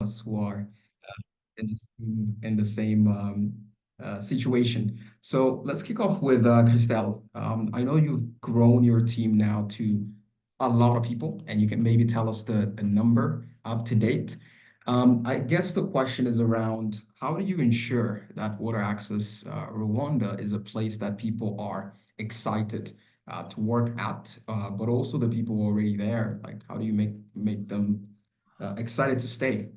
us who are in the same situation. So let's kick off with Christelle. I know you've grown your team now to a lot of people, and you can maybe tell us the number up to date. I guess the question is around how do you ensure that Water Access Rwanda is a place that people are excited to work at, but also the people already there? Like, how do you make them excited to stay,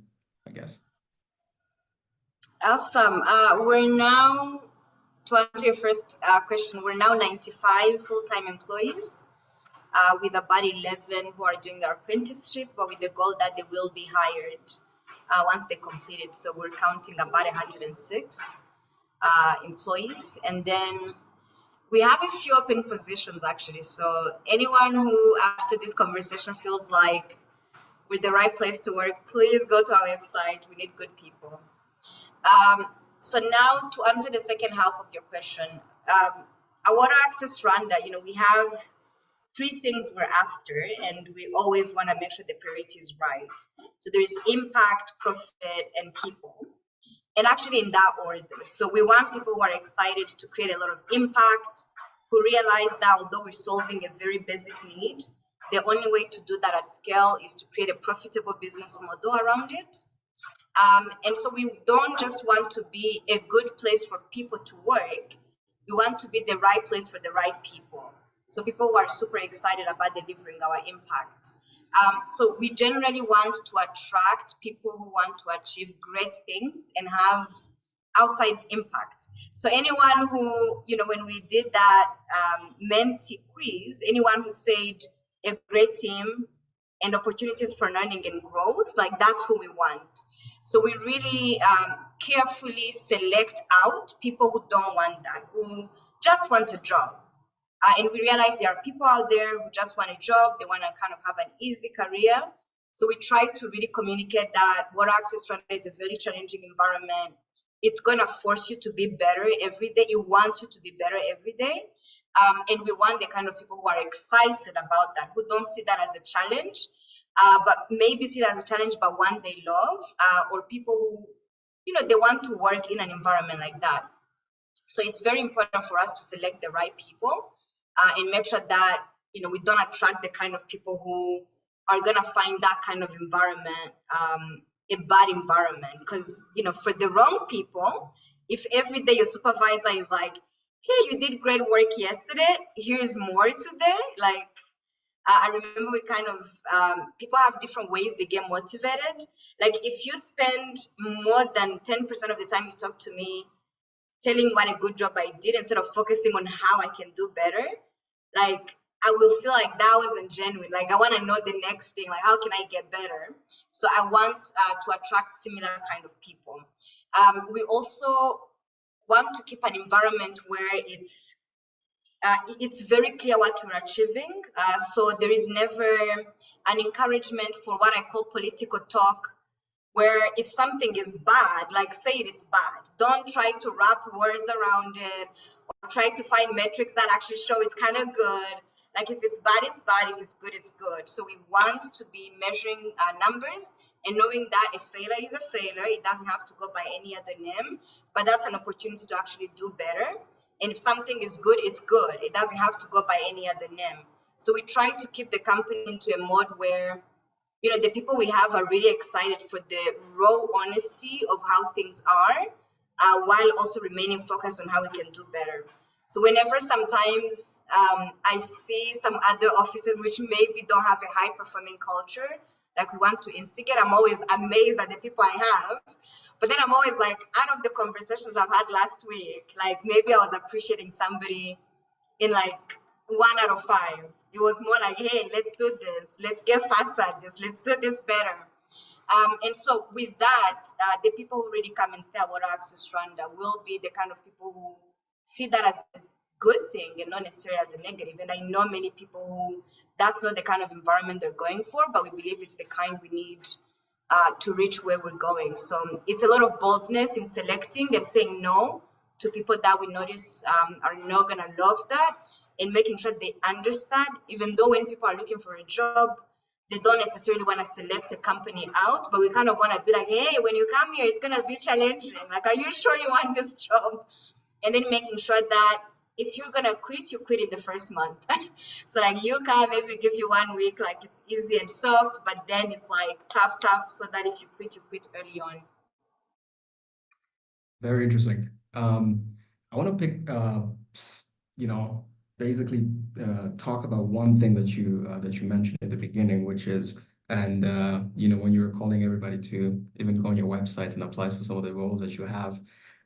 I guess? Awesome. We're now, to answer your first question, we're now 95 full-time employees with about 11 who are doing their apprenticeship, but with the goal that they will be hired once they complete it. So we're counting about 106 employees. And then we have a few open positions actually. So anyone who after this conversation feels like we're the right place to work, please go to our website. We need good people. So now to answer the second half of your question, our Water Access Rwanda, we have three things we're after, and we always want to make sure the priority is right. So there is impact, profit, and people. And actually in that order. So we want people who are excited to create a lot of impact, who realize that although we're solving a very basic need, the only way to do that at scale is to create a profitable business model around it. And so we don't just want to be a good place for people to work, we want to be the right place for the right people. So people who are super excited about delivering our impact. So we generally want to attract people who want to achieve great things and have outside impact. So anyone who, when we did that Menti quiz, anyone who said a great team and opportunities for learning and growth, like that's who we want. So we really carefully select out people who don't want that, who just want a job. And we realize there are people out there who just want a job, they want to kind of have an easy career. So we try to really communicate that Water Access Rwanda is a very challenging environment. It's going to force you to be better every day. It wants you to be better every day. And we want the kind of people who are excited about that, who don't see that as a challenge, but maybe see it as a challenge, but one they love, or people who, they want to work in an environment like that. So it's very important for us to select the right people and make sure that, we don't attract the kind of people who are going to find that kind of environment a bad environment. Because, for the wrong people, if every day your supervisor is like, hey, you did great work yesterday, here's more today, like, I remember we kind of, people have different ways they get motivated. Like if you spend more than 10% of the time you talk to me telling what a good job I did instead of focusing on how I can do better, like I will feel like that wasn't genuine. Like I want to know the next thing, like how can I get better? So I want to attract similar kind of people. We also want to keep an environment where it's very clear what we're achieving. So there is never an encouragement for what I call political talk, where if something is bad, like say it's bad. Don't try to wrap words around it or try to find metrics that actually show it's kind of good. Like if it's bad, it's bad. If it's good, it's good. So we want to be measuring numbers and knowing that a failure is a failure. It doesn't have to go by any other name, but that's an opportunity to actually do better. And if something is good, it's good. It doesn't have to go by any other name. So we try to keep the company into a mode where, the people we have are really excited for the raw honesty of how things are, while also remaining focused on how we can do better. So whenever sometimes I see some other offices which maybe don't have a high performing culture, like we want to instigate, I'm always amazed at the people I have. But then I'm always like, out of the conversations I've had last week, like maybe I was appreciating somebody in like 1 out of 5. It was more like, hey, let's do this. Let's get faster at this. Let's do this better. And so with that, the people who really come and stay at Water Access Rwanda will be the kind of people who see that as a good thing and not necessarily as a negative. And I know many people who that's not the kind of environment they're going for, but we believe it's the kind we need to reach where we're going. So it's a lot of boldness in selecting and saying no to people that we notice are not going to love that, and making sure they understand, even though when people are looking for a job, they don't necessarily want to select a company out, but we kind of want to be like, hey, when you come here, it's going to be challenging. Like, are you sure you want this job? And then making sure that if you're going to quit, you quit in the first month. So like you come, maybe give you 1 week, like it's easy and soft, but then it's like tough, so that if you quit early on. Very interesting. I want to pick, you know, basically talk about one thing that you mentioned at the beginning, which is, and when you're calling everybody to even go on your website and apply for some of the roles that you have.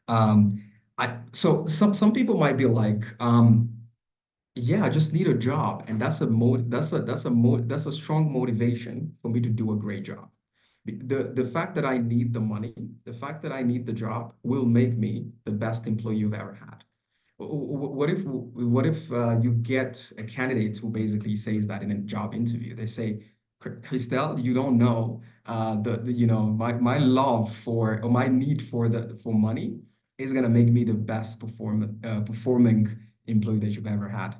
Um, so some people might be like, yeah, I just need a job, and that's a strong motivation for me to do a great job. The fact that I need the money, the fact that I need the job will make me the best employee you've ever had. What if you get a candidate who basically says that in a job interview? They say, Christelle, you don't know my love for or my need for money is gonna make me the best performing employee that you've ever had.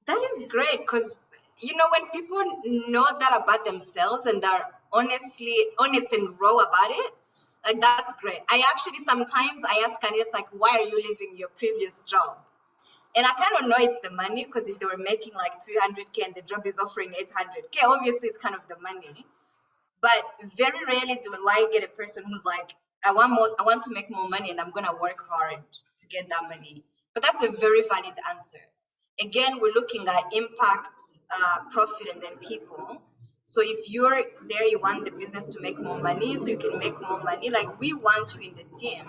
That is great because when people know that about themselves and are honest and raw about it, like that's great. I actually sometimes I ask candidates like, why are you leaving your previous job? And I kind of know it's the money because if they were making like 300K and the job is offering 800K, obviously it's kind of the money. But very rarely do I get a person who's like, I want to make more money and I'm gonna work hard to get that money. But that's a very valid answer. Again, we're looking at impact, profit, and then people. So if you're there, you want the business to make more money, so you can make more money. Like we want you in the team.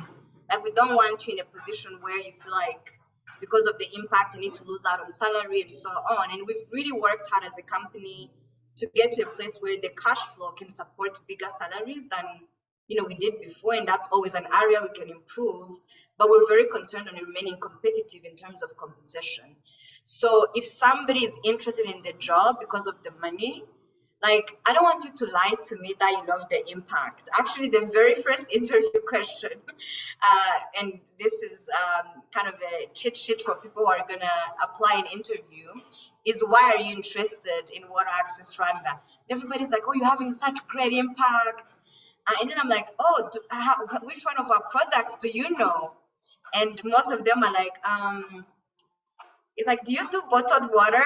Like we don't want you in a position where you feel like because of the impact you need to lose out on salary and so on. And we've really worked hard as a company to get to a place where the cash flow can support bigger salaries than we did before, and that's always an area we can improve, but we're very concerned on remaining competitive in terms of compensation. So if somebody is interested in the job because of the money, like I don't want you to lie to me that you love the impact. Actually, the very first interview question, and this is kind of a cheat sheet for people who are gonna apply an interview, is why are you interested in water access Rwanda? Everybody's like, oh, you're having such great impact. And then I'm like, oh, which one of our products do you know? And most of them are like, it's like, do you do bottled water?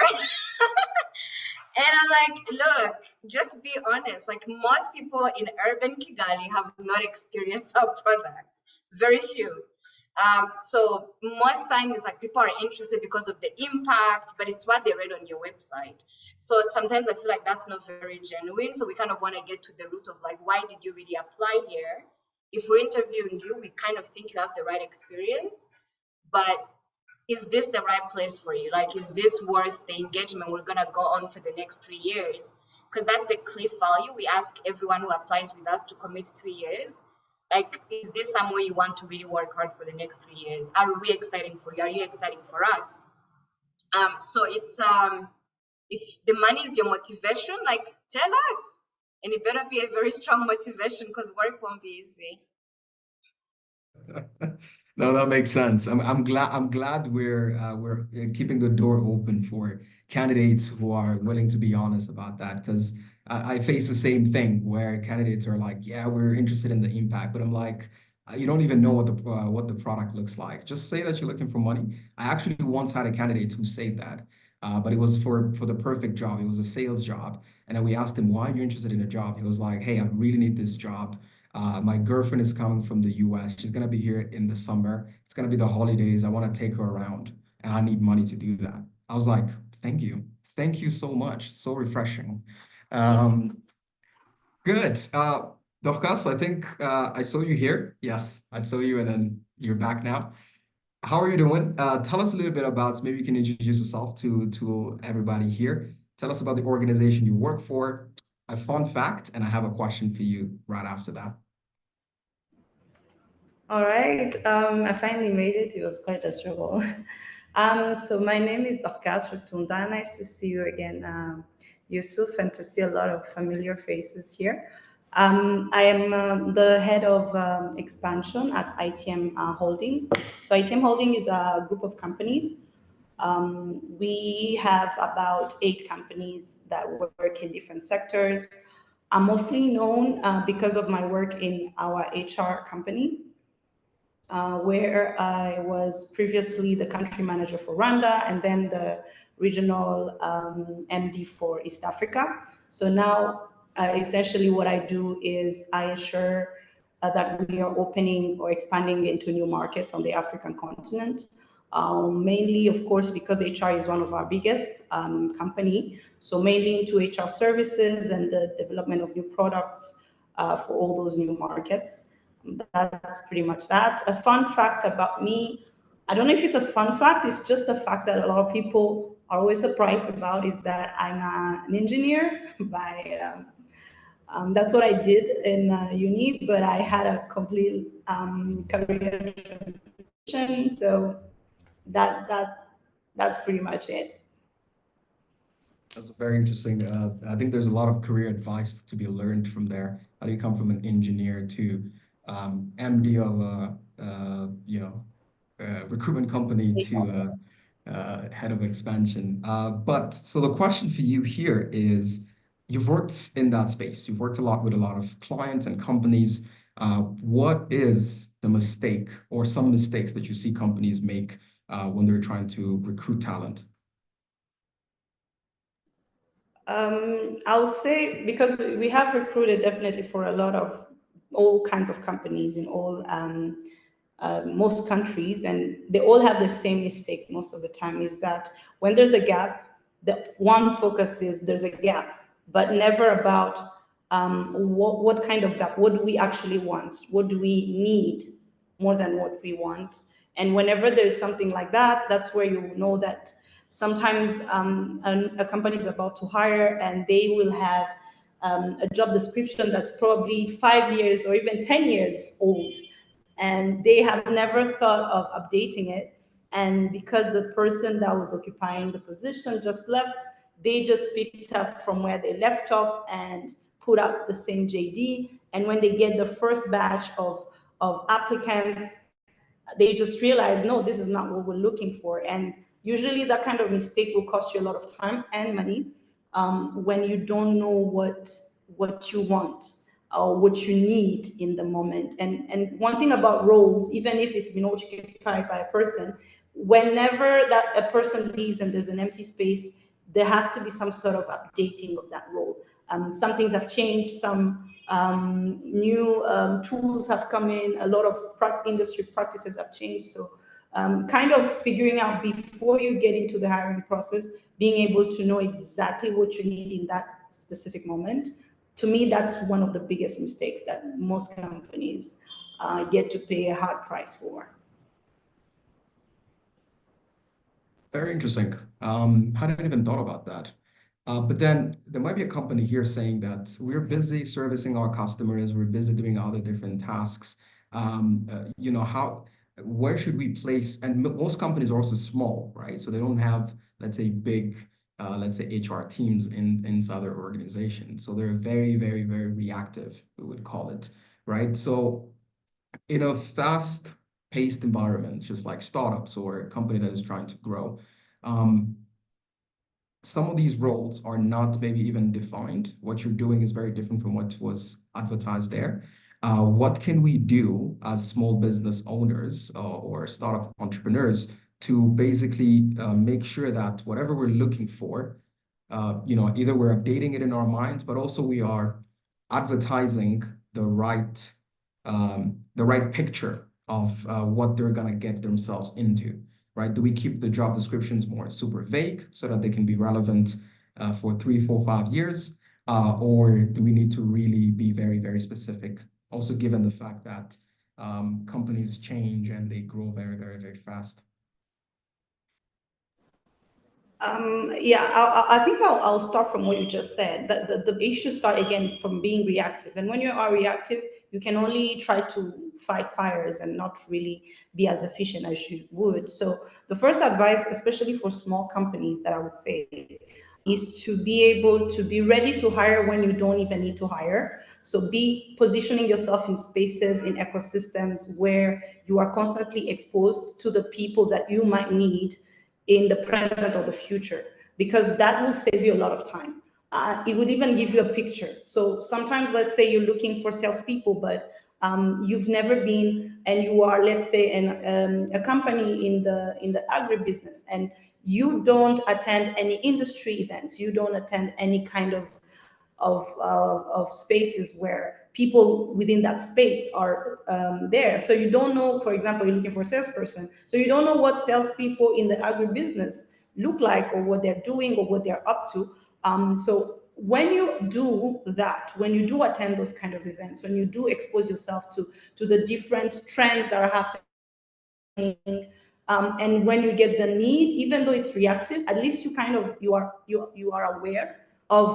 And I'm like, look, just be honest. Like most people in urban Kigali have not experienced our product. Very few. So most times it's like people are interested because of the impact, but it's what they read on your website. So sometimes I feel like that's not very genuine. So we kind of want to get to the root of like, why did you really apply here? If we're interviewing you, we kind of think you have the right experience, but is this the right place for you? Like, is this worth the engagement we're gonna go on for the next 3 years? Because that's the cliff value. We ask everyone who applies with us to commit 3 years. Like, is this somewhere you want to really work hard for the next 3 years? Are we exciting for you? Are you exciting for us? So it's if the money is your motivation, like tell us. And it better be a very strong motivation because work won't be easy. No, that makes sense. I'm glad we're keeping the door open for candidates who are willing to be honest about that because I face the same thing where candidates are like, yeah, we're interested in the impact, but I'm like, you don't even know what the product looks like. Just say that you're looking for money. I actually once had a candidate who said that, but it was for the perfect job. It was a sales job, and then we asked him, why are you interested in a job? He was like, hey, I really need this job. My girlfriend is coming from the US. She's gonna be here in the summer. It's gonna be the holidays. I want to take her around, and I need money to do that. I was like, thank you. Thank you so much. So refreshing. Um, good. Dorcas, I think I saw you here. Yes, I saw you, and then you're back now. How are you doing? Tell us a little bit about, maybe you can introduce yourself to everybody here. Tell us about the organization you work for, a fun fact, and I have a question for you right after that. All right. I finally made it. It was quite a struggle. So my name is Dorcas Tunda. Nice to see you again, Yusuf, and to see a lot of familiar faces here. I am the head of expansion at ITM Holding. So ITM Holding is a group of companies We have about 8 companies that work in different sectors. I'm mostly known because of my work in our HR company, where I was previously the country manager for Rwanda and then the regional MD for East Africa. So now, essentially, what I do is I ensure that we are opening or expanding into new markets on the African continent. Mainly, of course, because HR is one of our biggest company. So mainly into HR services and the development of new products for all those new markets. That's pretty much that. A fun fact about me, I don't know if it's a fun fact, it's just a fact that a lot of people are always surprised about, is that I'm an engineer by that's what I did in uni, but I had a complete career transition. So that's pretty much it. That's very interesting. I think there's a lot of career advice to be learned from there. How do you come from an engineer to MD of a recruitment company to head of expansion? But so the question for you here is, you've worked in that space. You've worked a lot with a lot of clients and companies. What is the mistake or some mistakes that you see companies make when they're trying to recruit talent? I would say, because we have recruited definitely for a lot of all kinds of companies in all most countries, and they all have the same mistake most of the time, is that when there's a gap, the one focus is there's a gap, but never about what kind of gap, what do we actually want, what do we need more than what we want. And whenever there's something like that, that's where you know that sometimes a company is about to hire and they will have a job description that's probably 5 years or even 10 years old, and they have never thought of updating it. And because the person that was occupying the position just left, they just picked up from where they left off and put up the same JD. And when they get the first batch of applicants, they just realize, no, this is not what we're looking for. And usually that kind of mistake will cost you a lot of time and money when you don't know what you want or what you need in the moment. And one thing about roles, even if it's been occupied by a person, whenever that a person leaves and there's an empty space, there has to be some sort of updating of that role. Some things have changed, some new tools have come in, a lot of industry practices have changed. So kind of figuring out before you get into the hiring process, being able to know exactly what you need in that specific moment. To me, that's one of the biggest mistakes that most companies get to pay a hard price for. Very interesting. Hadn't even thought about that. But then there might be a company here saying that we're busy servicing our customers, we're busy doing other different tasks. Where should we place? And most companies are also small, right? So they don't have, let's say, big, let's say, HR teams inside their organization. So they're very, very, very reactive, we would call it, right? So in a fast-paced environment, just like startups or a company that is trying to grow, some of these roles are not maybe even defined. What you're doing is very different from what was advertised there. What can we do as small business owners or startup entrepreneurs to basically make sure that whatever we're looking for, either we're updating it in our minds, but also we are advertising the right picture of what they're gonna get themselves into, right? Do we keep the job descriptions more super vague so that they can be relevant for 3, 4, 5 years? Or do we need to really be very, very specific? Also, given the fact that companies change and they grow very, very, very fast. I think I'll start from what you just said. The issue start again from being reactive. And when you are reactive, you can only try to fight fires and not really be as efficient as you would. So the first advice, especially for small companies, that I would say is to be able to be ready to hire when you don't even need to hire. So be positioning yourself in spaces, in ecosystems where you are constantly exposed to the people that you might need in the present or the future, because that will save you a lot of time. It would even give you a picture. So sometimes, let's say you're looking for salespeople, but you've never been, and you are, let's say, in a company in the agribusiness, and you don't attend any industry events, you don't attend any kind of spaces where people within that space are there. So you don't know, for example, you're looking for a salesperson, so you don't know what salespeople in the agribusiness look like, or what they're doing, or what they're up to. So when you do that, when you do attend those kind of events, when you do expose yourself to the different trends that are happening, and when you get the need, even though it's reactive, at least you are aware of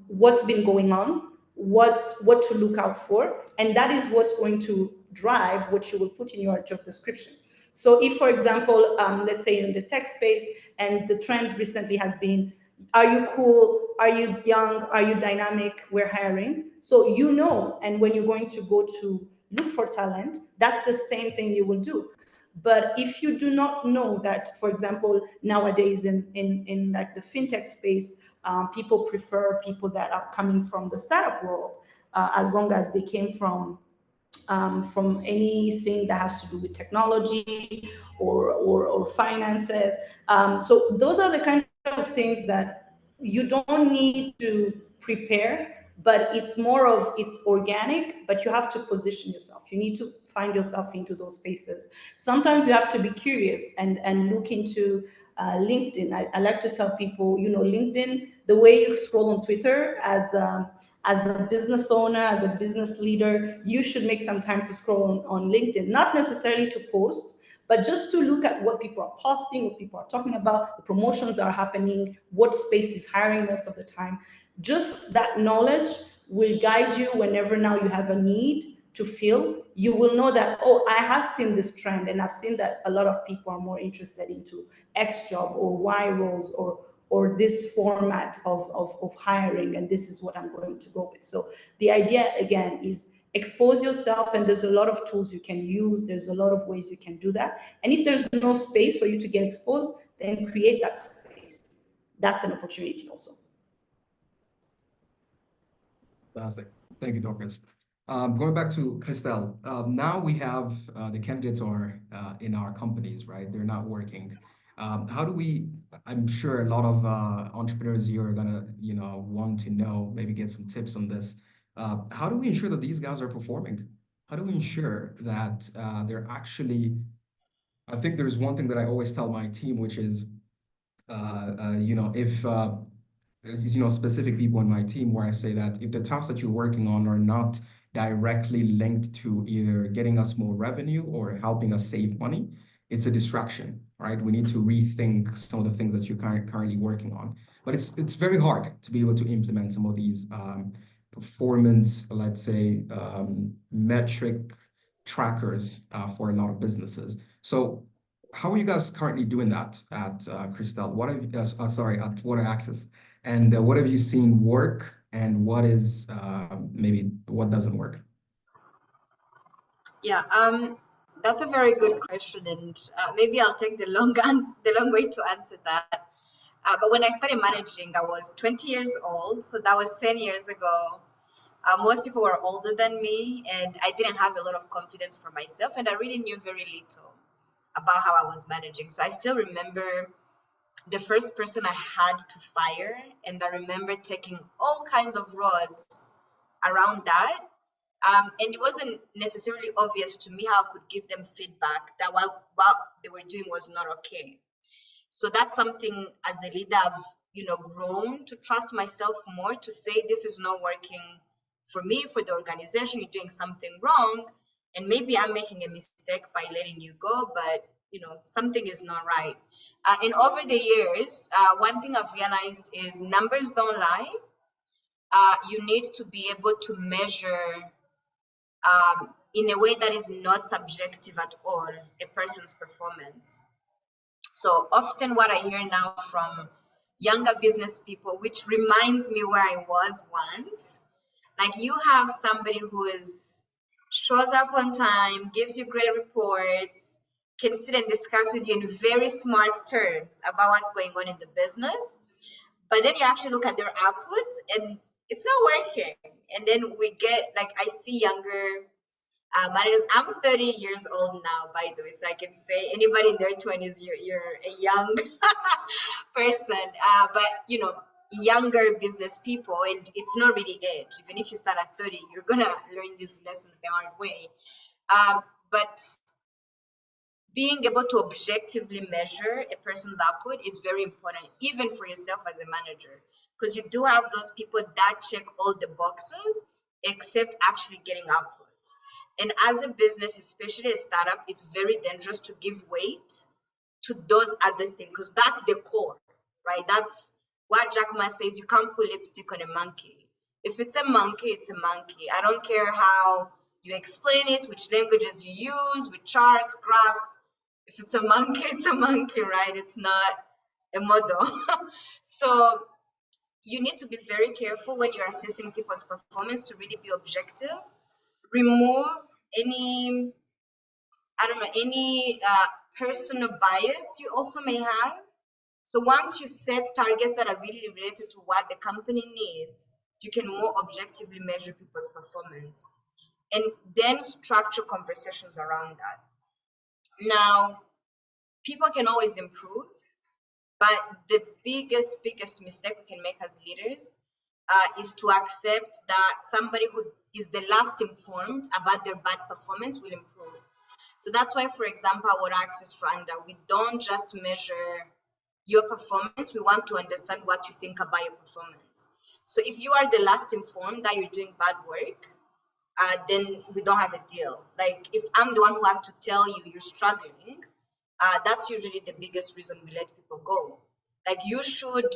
what's been going on, what to look out for, and that is what's going to drive what you will put in your job description. So if, for example, let's say in the tech space, and the trend recently has been, are you cool? Are you young? Are you dynamic? We're hiring. So you know, and when you're going to go to look for talent, that's the same thing you will do. But if you do not know that, for example, nowadays in like the fintech space, people prefer people that are coming from the startup world, as long as they came from anything that has to do with technology or finances. So those are the kind of things that you don't need to prepare, but it's more of, it's organic, but you have to position yourself. You need to find yourself into those spaces. Sometimes you have to be curious and look into LinkedIn. I like to tell people, LinkedIn, the way you scroll on Twitter as a business owner, as a business leader, you should make some time to scroll on LinkedIn, not necessarily to post, but just to look at what people are posting, what people are talking about, the promotions that are happening, what space is hiring most of the time. Just that knowledge will guide you whenever now you have a need to fill. You will know that, oh, I have seen this trend, and I've seen that a lot of people are more interested into X job or Y roles, or this format of hiring, and this is what I'm going to go with. So the idea, again, is expose yourself, and there's a lot of tools you can use. There's a lot of ways you can do that. And if there's no space for you to get exposed, then create that space. That's an opportunity also. Fantastic. Thank you, Dorcas. Going back to Christelle, now we have the candidates are in our companies, right? They're not working. How do we, I'm sure a lot of entrepreneurs here are gonna, want to know, maybe get some tips on this. How do we ensure that these guys are performing? How do we ensure that they're actually, I think there's one thing that I always tell my team, which is, if specific people in my team, where I say that if the tasks that you're working on are not directly linked to either getting us more revenue or helping us save money, it's a distraction, right? We need to rethink some of the things that you're currently working on. But it's very hard to be able to implement some of these performance, let's say, metric trackers for a lot of businesses. So how are you guys currently doing that at Christelle? What have you guys, sorry, at Water Access? And what have you seen work, and what is maybe what doesn't work? Yeah, that's a very good question, and maybe I'll take the long way to answer that. But when I started managing, I was 20 years old, so that was 10 years ago. Most people were older than me, and I didn't have a lot of confidence for myself, and I really knew very little about how I was managing. So I still remember the first person I had to fire, and I remember taking all kinds of roads around that. And it wasn't necessarily obvious to me how I could give them feedback that what they were doing was not okay. So that's something as a leader I've grown to trust myself more, to say this is not working for me, for the organization. You're doing something wrong, and maybe I'm making a mistake by letting you go, but something is not right. And over the years, one thing I've realized is numbers don't lie. You need to be able to measure in a way that is not subjective at all a person's performance. So often what I hear now from younger business people, which reminds me where I was once, like you have somebody who shows up on time, gives you great reports, can sit and discuss with you in very smart terms about what's going on in the business. But then you actually look at their outputs and it's not working. And then we get, like, I see younger managers. I'm 30 years old now, by the way, so I can say anybody in their 20s, you're a young person. But, you know, younger business people, and it's not really age. Even if you start at 30, you're going to learn these lessons the hard way. But being able to objectively measure a person's output is very important, even for yourself as a manager, because you do have those people that check all the boxes except actually getting outputs. And as a business, especially a startup, it's very dangerous to give weight to those other things, because that's the core, right? That's what Jack Ma says, you can't put lipstick on a monkey. If it's a monkey, it's a monkey. I don't care how you explain it, which languages you use, with charts, graphs. If it's a monkey, it's a monkey, right? It's not a model. So you need to be very careful when you're assessing people's performance to really be objective. Remove any, I don't know, any personal bias you also may have. So once you set targets that are really related to what the company needs, you can more objectively measure people's performance and then structure conversations around that. Now, people can always improve, but the biggest mistake we can make as leaders is to accept that somebody who is the last informed about their bad performance will improve. So that's why, for example, our Access Fund, we don't just measure your performance, we want to understand what you think about your performance. So if you are the last informed that you're doing bad work, then we don't have a deal. Like if I'm the one who has to tell you you're struggling, that's usually the biggest reason we let people go. Like you should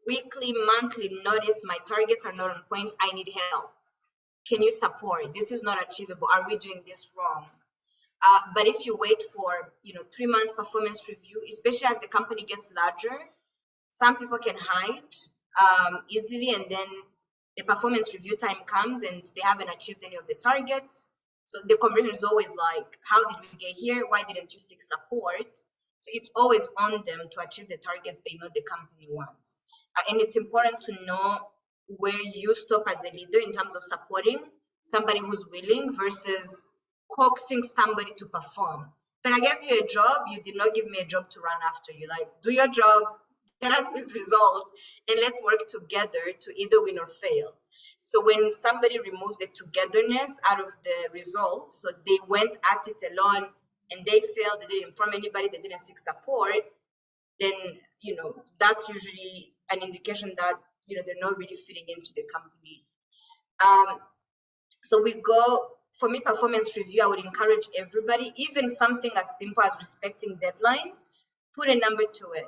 weekly, monthly notice my targets are not on point. I need help. Can you support? This is not achievable. Are we doing this wrong? But if you wait for 3-month performance review, especially as the company gets larger, some people can hide easily, and then the performance review time comes and they haven't achieved any of the targets. So the conversation is always like, how did we get here? Why didn't you seek support? So it's always on them to achieve the targets they know the company wants. And it's important to know where you stop as a leader in terms of supporting somebody who's willing versus coaxing somebody to perform. So I gave you a job, you did not give me a job to run after you. Like, do your job, get us these results, and let's work together to either win or fail. So when somebody removes the togetherness out of the results, so they went at it alone and they failed, they didn't inform anybody, they didn't seek support, then that's usually an indication that they're not really fitting into the company. So we go, for me, performance review, I would encourage everybody, even something as simple as respecting deadlines, put a number to it.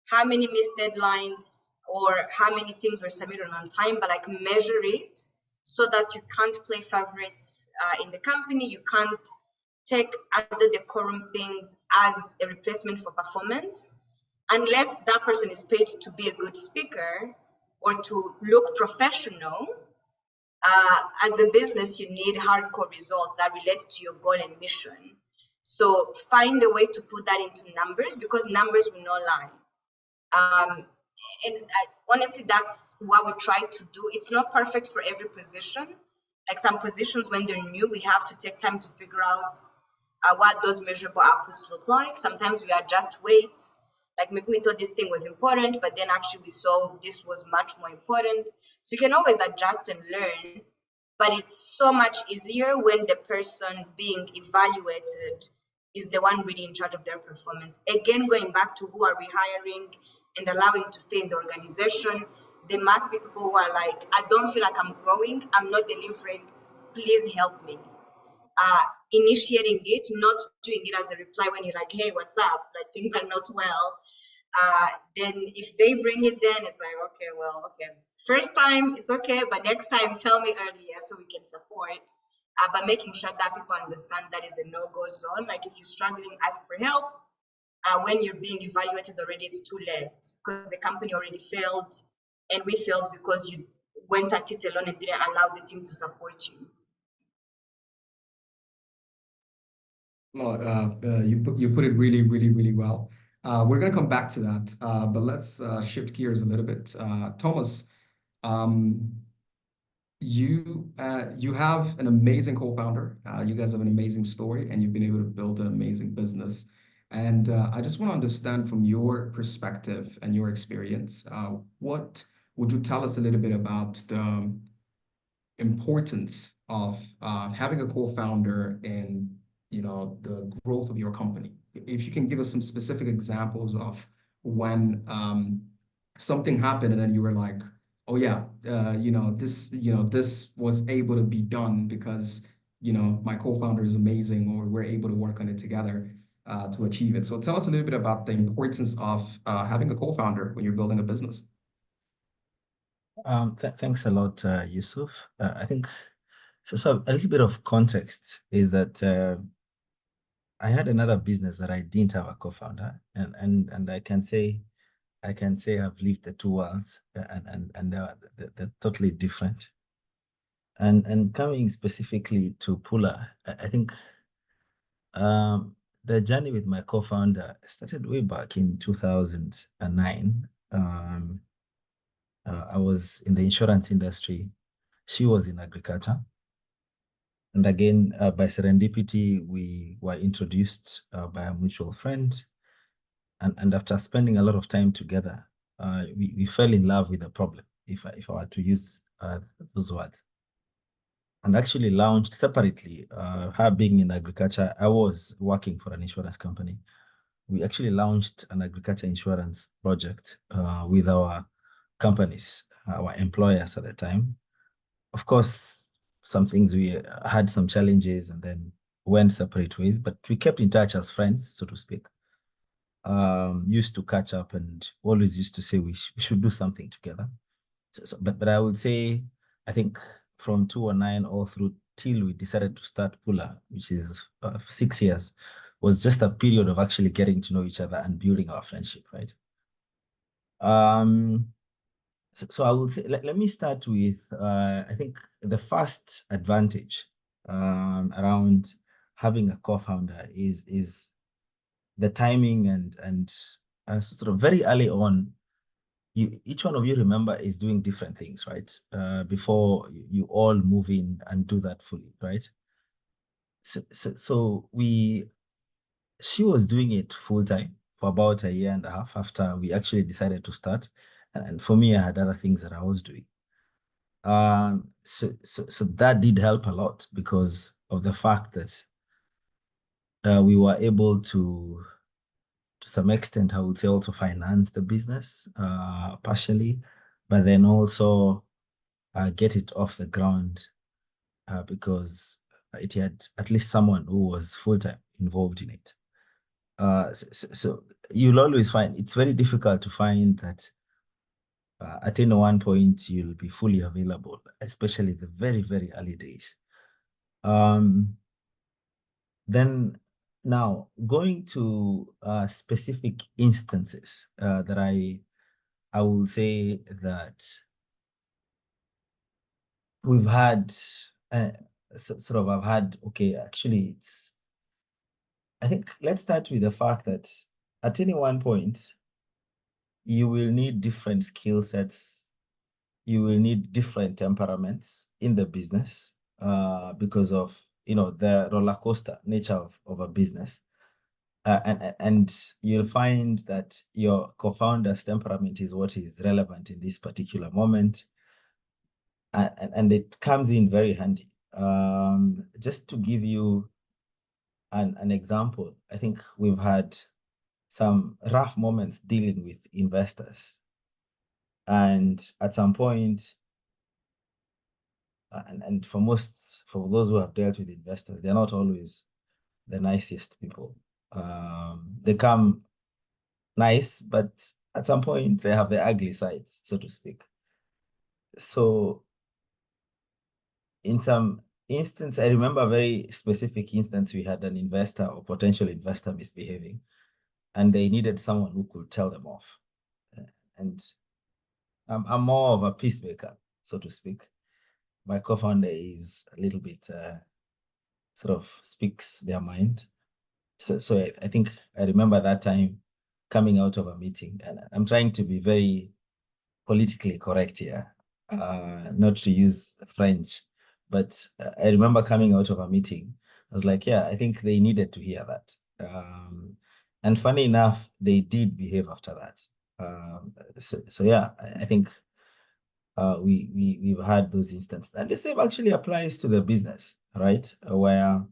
How many missed deadlines or how many things were submitted on time, but like measure it so that you can't play favorites in the company. You can't take other decorum things as a replacement for performance, unless that person is paid to be a good speaker or to look professional. As a business, you need hardcore results that relate to your goal and mission. So find a way to put that into numbers, because numbers will not lie. Honestly, that's what we try to do. It's not perfect for every position. Like some positions, when they're new, we have to take time to figure out what those measurable outputs look like. Sometimes we adjust weights. Like maybe we thought this thing was important, but then actually we saw this was much more important. So you can always adjust and learn, but it's so much easier when the person being evaluated is the one really in charge of their performance. Again, going back to who are we hiring and allowing to stay in the organization, there must be people who are like, I don't feel like I'm growing, I'm not delivering, please help me. Initiating it, not doing it as a reply when you're like, hey, what's up? Like things are not well. Then if they bring it, then it's like, okay. First time, it's okay, but next time, tell me earlier so we can support. But making sure that people understand that is a no-go zone. Like if you're struggling, ask for help. When you're being evaluated already, it's too late because the company already failed, and we failed because you went at it alone and didn't allow the team to support you. No, you put it really, really, really well. We're gonna come back to that, but let's shift gears a little bit. Thomas, um, you have an amazing co-founder. You guys have an amazing story, and you've been able to build an amazing business. And I just want to understand from your perspective and your experience, what would you tell us a little bit about the importance of having a co-founder in, the growth of your company? If you can give us some specific examples of when something happened and then you were like, oh yeah, this was able to be done because, my co-founder is amazing, or we're able to work on it together to achieve it. So tell us a little bit about the importance of having a co-founder when you're building a business. Thanks a lot, Yusuf. I think so. A little bit of context is that I had another business that I didn't have a co-founder, and I can say I've lived the two worlds, and they're totally different. And coming specifically to Pula, I think the journey with my co-founder started way back in 2009. I was in the insurance industry. She was in agriculture. And again, by serendipity, we were introduced by a mutual friend. And after spending a lot of time together, we fell in love with the problem, if I were to use those words. And actually launched separately, her being in agriculture, I was working for an insurance company. We actually launched an agriculture insurance project with our companies, our employers at the time. Of course, some things we had some challenges and then went separate ways, but we kept in touch as friends, so to speak. Used to catch up and always used to say we should do something together. But I would say, I think from 2009 all through till we decided to start Pula, which is 6 years, was just a period of actually getting to know each other and building our friendship, right? So I will say, let me start with, I think the first advantage around having a co-founder is the timing and sort of very early on, each one of you, remember, is doing different things, right? Before you all move in and do that fully, right? So she was doing it full time for about a year and a half after we actually decided to start. And for me, I had other things that I was doing. So that did help a lot because of the fact that we were able to some extent, I would say, also finance the business partially, but then also get it off the ground because it had at least someone who was full-time involved in it. So you'll always find it's very difficult to find that at any one point you'll be fully available, especially the very, very early days. Then now going to specific instances that I will say that we've had sort of I've had, okay, actually I think let's start with the fact that at any one point you will need different skill sets, you will need different temperaments in the business because of the roller coaster nature of a business. And you'll find that your co-founder's temperament is what is relevant in this particular moment. And it comes in very handy. Just to give you an example, I think we've had some rough moments dealing with investors. And at some point, and for those who have dealt with investors, they're not always the nicest people. They come nice, but at some point they have the ugly sides, so to speak. So in some instance, I remember a very specific instance, we had an investor or potential investor misbehaving, and they needed someone who could tell them off. And I'm more of a peacemaker, so to speak. My co-founder is a little bit sort of speaks their mind. So I think I remember that time coming out of a meeting, and I'm trying to be very politically correct here, not to use French, but I remember coming out of a meeting. I was like, yeah, I think they needed to hear that. And funny enough, they did behave after that. So yeah, I think we've had those instances, and the same actually applies to the business, right? Where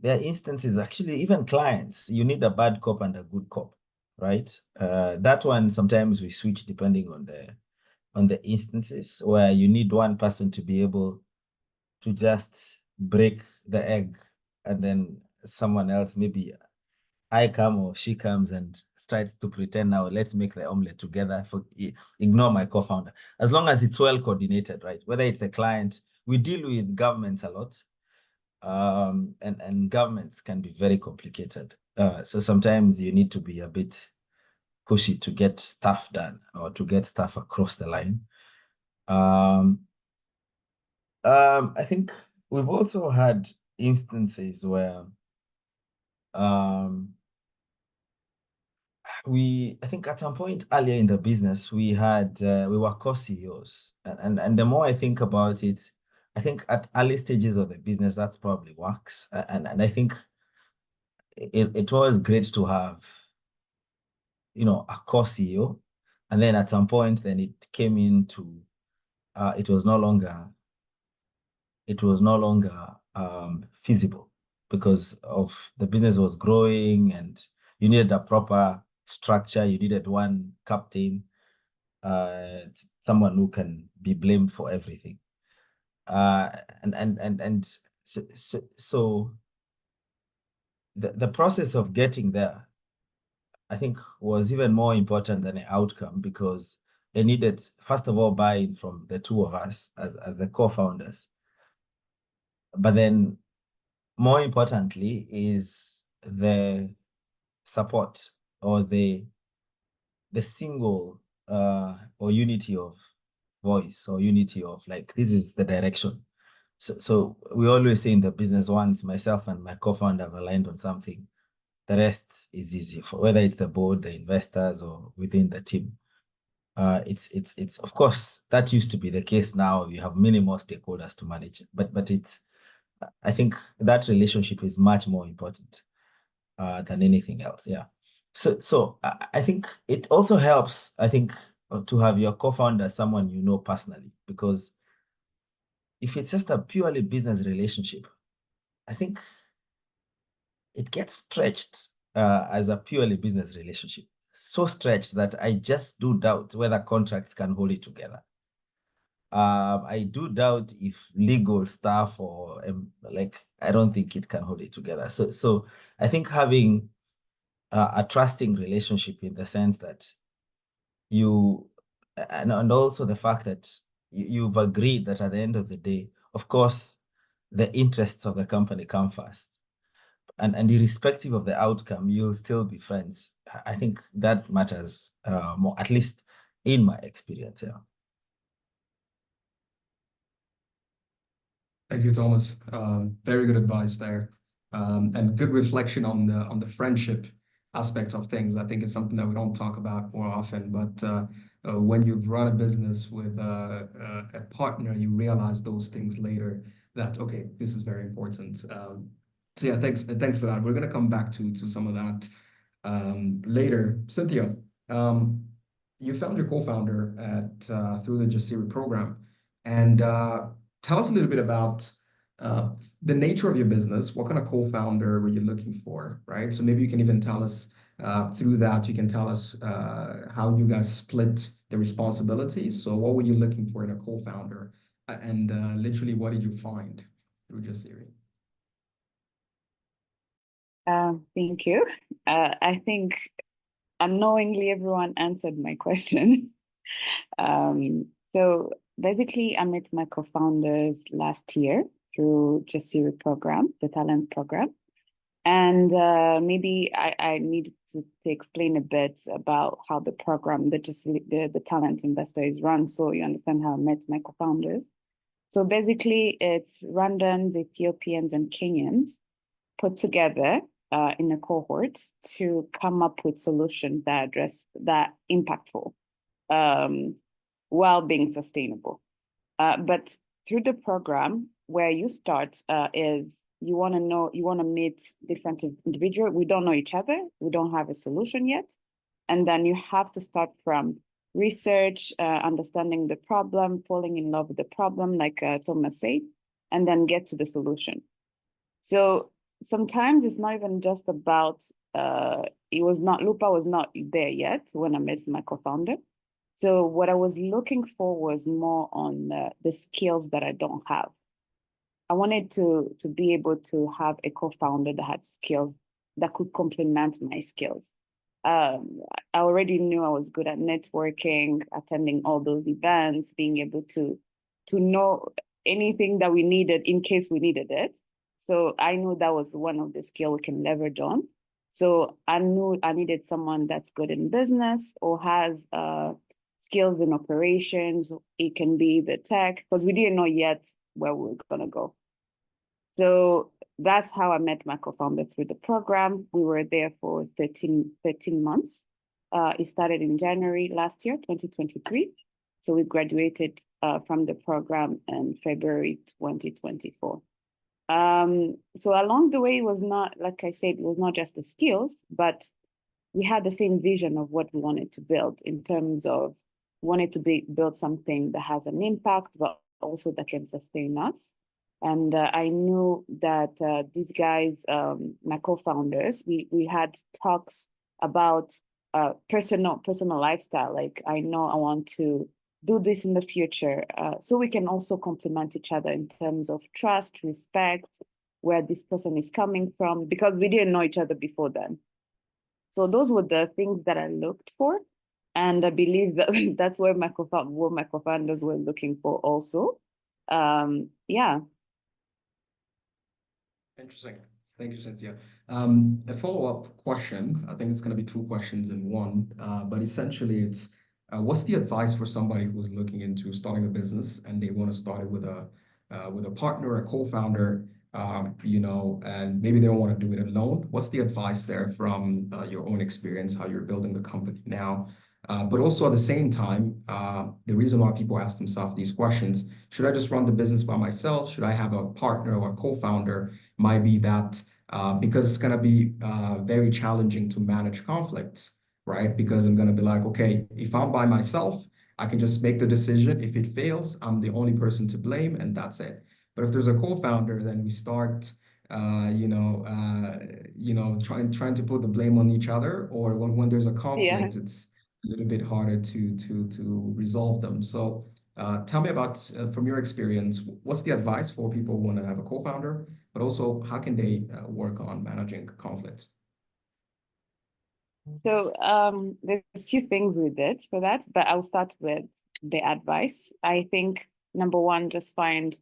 there are instances, actually, even clients, you need a bad cop and a good cop, right? That one sometimes we switch depending on the instances where you need one person to be able to just break the egg, and then someone else, maybe I come or she comes and starts to pretend, now let's make the omelet together, ignore my co-founder. As long as it's well coordinated, right? Whether it's a client, we deal with governments a lot, and governments can be very complicated. So sometimes you need to be a bit pushy to get stuff done or to get stuff across the line. I think we've also had instances where I think at some point earlier in the business, we were co-CEOs. And the more I think about it, I think at early stages of the business, that probably works. And I think it was great to have, a co-CEO. And then at some point, then it came into, it was no longer feasible because of the business was growing and you needed a proper structure. You needed one captain, someone who can be blamed for everything. And so the process of getting there, I think, was even more important than the outcome, because they needed, first of all, buy-in from the two of us as the co-founders. But then more importantly is the support, or the single or unity of voice, or unity of, like, this is the direction. So we always say in the business, once myself and my co-founder have aligned on something, the rest is easy, for whether it's the board, the investors, or within the team. It's of course, that used to be the case. Now you have many more stakeholders to manage, but I think that relationship is much more important than anything else. Yeah. So I think it also helps, I think, to have your co-founder someone you know personally, because if it's just a purely business relationship, I think it gets stretched as a purely business relationship. So stretched that I just do doubt whether contracts can hold it together. I do doubt if legal stuff or I don't think it can hold it together. So I think having a trusting relationship, in the sense that you, and also the fact that you've agreed that at the end of the day, of course, the interests of the company come first. And irrespective of the outcome, you'll still be friends. I think that matters more, at least in my experience. Yeah. Thank you, Thomas. Very good advice there, and good reflection on the friendship aspect of things. I think it's something that we don't talk about more often, but when you've run a business with a partner, you realize those things later. That okay, this is very important. So yeah, thanks for that. We're gonna come back to some of that later. Cynthia, you found your co-founder at through the Jasiri program, and tell us a little bit about the nature of your business. What kind of co-founder were you looking for, right? So maybe you can even tell us through that, you can tell us how you guys split the responsibilities. So what were you looking for in a co-founder? And literally, what did you find through Jasiri? Thank you. I think unknowingly everyone answered my question. So basically, I met my co-founders last year through Jasiri program, the talent program. And maybe I needed to explain a bit about how the program, the talent investor, is run, so you understand how I met my co-founders. So basically, it's Rwandans, Ethiopians, and Kenyans put together in a cohort to come up with solutions that address that impactful while being sustainable. But through the program, where you start is you want to meet different individuals. We don't know each other. We don't have a solution yet. And then you have to start from research, understanding the problem, falling in love with the problem, like Thomas said, and then get to the solution. So sometimes it's not even just about, Lupa was not there yet when I met my co-founder. So what I was looking for was more on the skills that I don't have. I wanted to be able to have a co-founder that had skills that could complement my skills. I already knew I was good at networking, attending all those events, being able to know anything that we needed in case we needed it. So I knew that was one of the skills we can leverage on. So I knew I needed someone that's good in business or has skills in operations. It can be the tech, because we didn't know yet where we were gonna go. So that's how I met my co-founder through the program. We were there for 13 months. It started in January last year, 2023. So we graduated from the program in February 2024. So along the way, it was not, like I said, it was not just the skills, but we had the same vision of what we wanted to build in terms of wanted to build something that has an impact, but also that can sustain us. And I knew that these guys, my co-founders, we had talks about personal lifestyle. Like, I know I want to do this in the future. So we can also complement each other in terms of trust, respect, where this person is coming from, because we didn't know each other before then. So those were the things that I looked for. And I believe that that's where my co-founders were looking for also. Yeah. Interesting. Thank you, Cynthia. A follow-up question. I think it's going to be two questions in one, but essentially it's what's the advice for somebody who's looking into starting a business and they want to start it with a partner, a co-founder, and maybe they don't want to do it alone. What's the advice there from your own experience, how you're building the company now? But also at the same time, the reason why people ask themselves these questions, should I just run the business by myself? Should I have a partner or a co-founder? Might be that because it's going to be very challenging to manage conflicts, right? Because I'm going to be like, okay, if I'm by myself, I can just make the decision. If it fails, I'm the only person to blame, and that's it. But if there's a co-founder, then we start, trying to put the blame on each other, or when there's a conflict, it's a little bit harder to resolve them. So tell me about, from your experience, what's the advice for people who want to have a co-founder, but also how can they work on managing conflicts? So there's a few things we did for that, but I'll start with the advice. I think number one, just find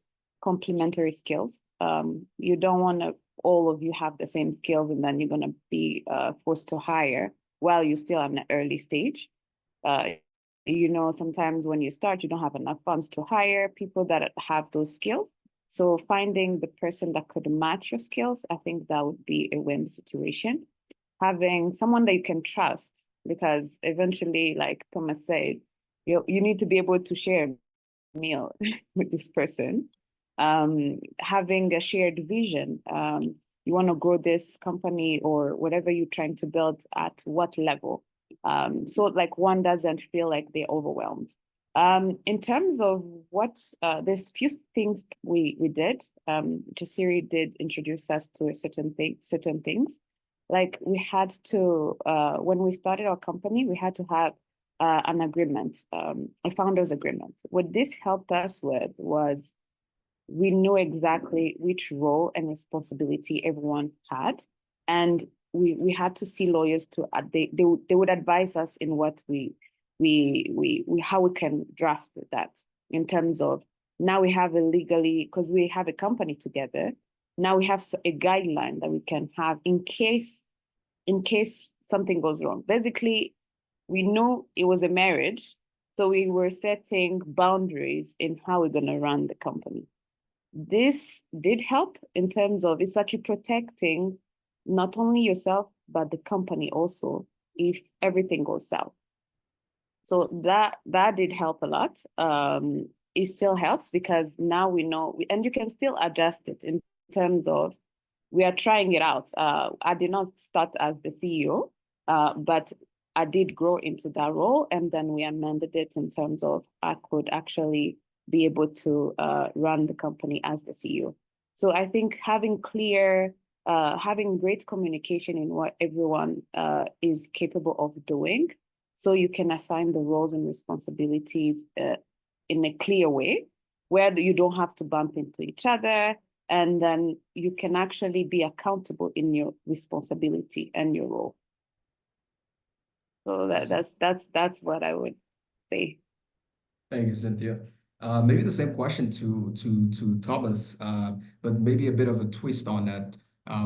complementary skills. You don't want to all of you have the same skills and then you're going to be forced to hire while you're still at an early stage. Sometimes when you start, you don't have enough funds to hire people that have those skills. So finding the person that could match your skills, I think that would be a win situation. Having someone that you can trust, because eventually, like Thomas said, you need to be able to share a meal with this person. Having a shared vision. You want to grow this company or whatever you're trying to build at what level. So like one doesn't feel like they're overwhelmed. In terms of what, there's few things we did. Jasiri did introduce us to certain things. Like we had to, when we started our company, we had to have an agreement, a founder's agreement. What this helped us with was we knew exactly which role and responsibility everyone had. And we had to see lawyers to, they would advise us in what how we can draft that in terms of now we have a legally, because we have a company together. Now we have a guideline that we can have in case something goes wrong. Basically, we knew it was a marriage, so we were setting boundaries in how we're going to run the company. this did help in terms of it's actually protecting not only yourself, but the company also if everything goes south. So that did help a lot. It still helps because now we know, and you can still adjust it in terms of we are trying it out. I did not start as the CEO, but I did grow into that role, and then we amended it in terms of I could actually be able to run the company as the CEO. So I think having great communication in what everyone is capable of doing, so you can assign the roles and responsibilities in a clear way, where you don't have to bump into each other, and then you can actually be accountable in your responsibility and your role. So that's what I would say. Thank you, Cynthia. Maybe the same question to Thomas, but maybe a bit of a twist on that,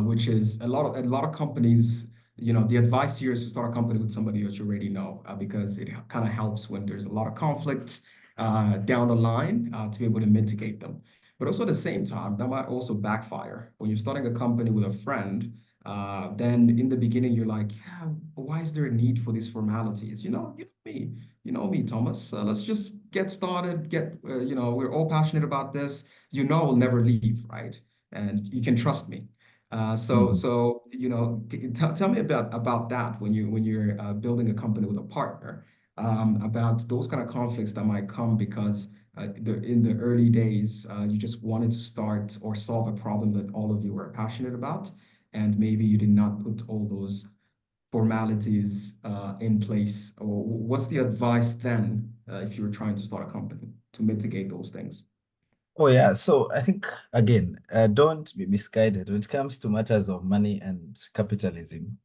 which is a lot of companies, the advice here is to start a company with somebody that you already know, because it kind of helps when there's a lot of conflict down the line to be able to mitigate them. But also at the same time, that might also backfire. When you're starting a company with a friend, then in the beginning you're like, yeah, why is there a need for these formalities? You know me, Thomas. Let's just get started. We're all passionate about this. I'll never leave, right? And you can trust me. Tell me about that when you're building a company with a partner, about those kind of conflicts that might come because in the early days you just wanted to start or solve a problem that all of you were passionate about, and maybe you did not put all those formalities in place. Or what's the advice then if you're trying to start a company to mitigate those things? Oh yeah, so I think again, don't be misguided when it comes to matters of money and capitalism.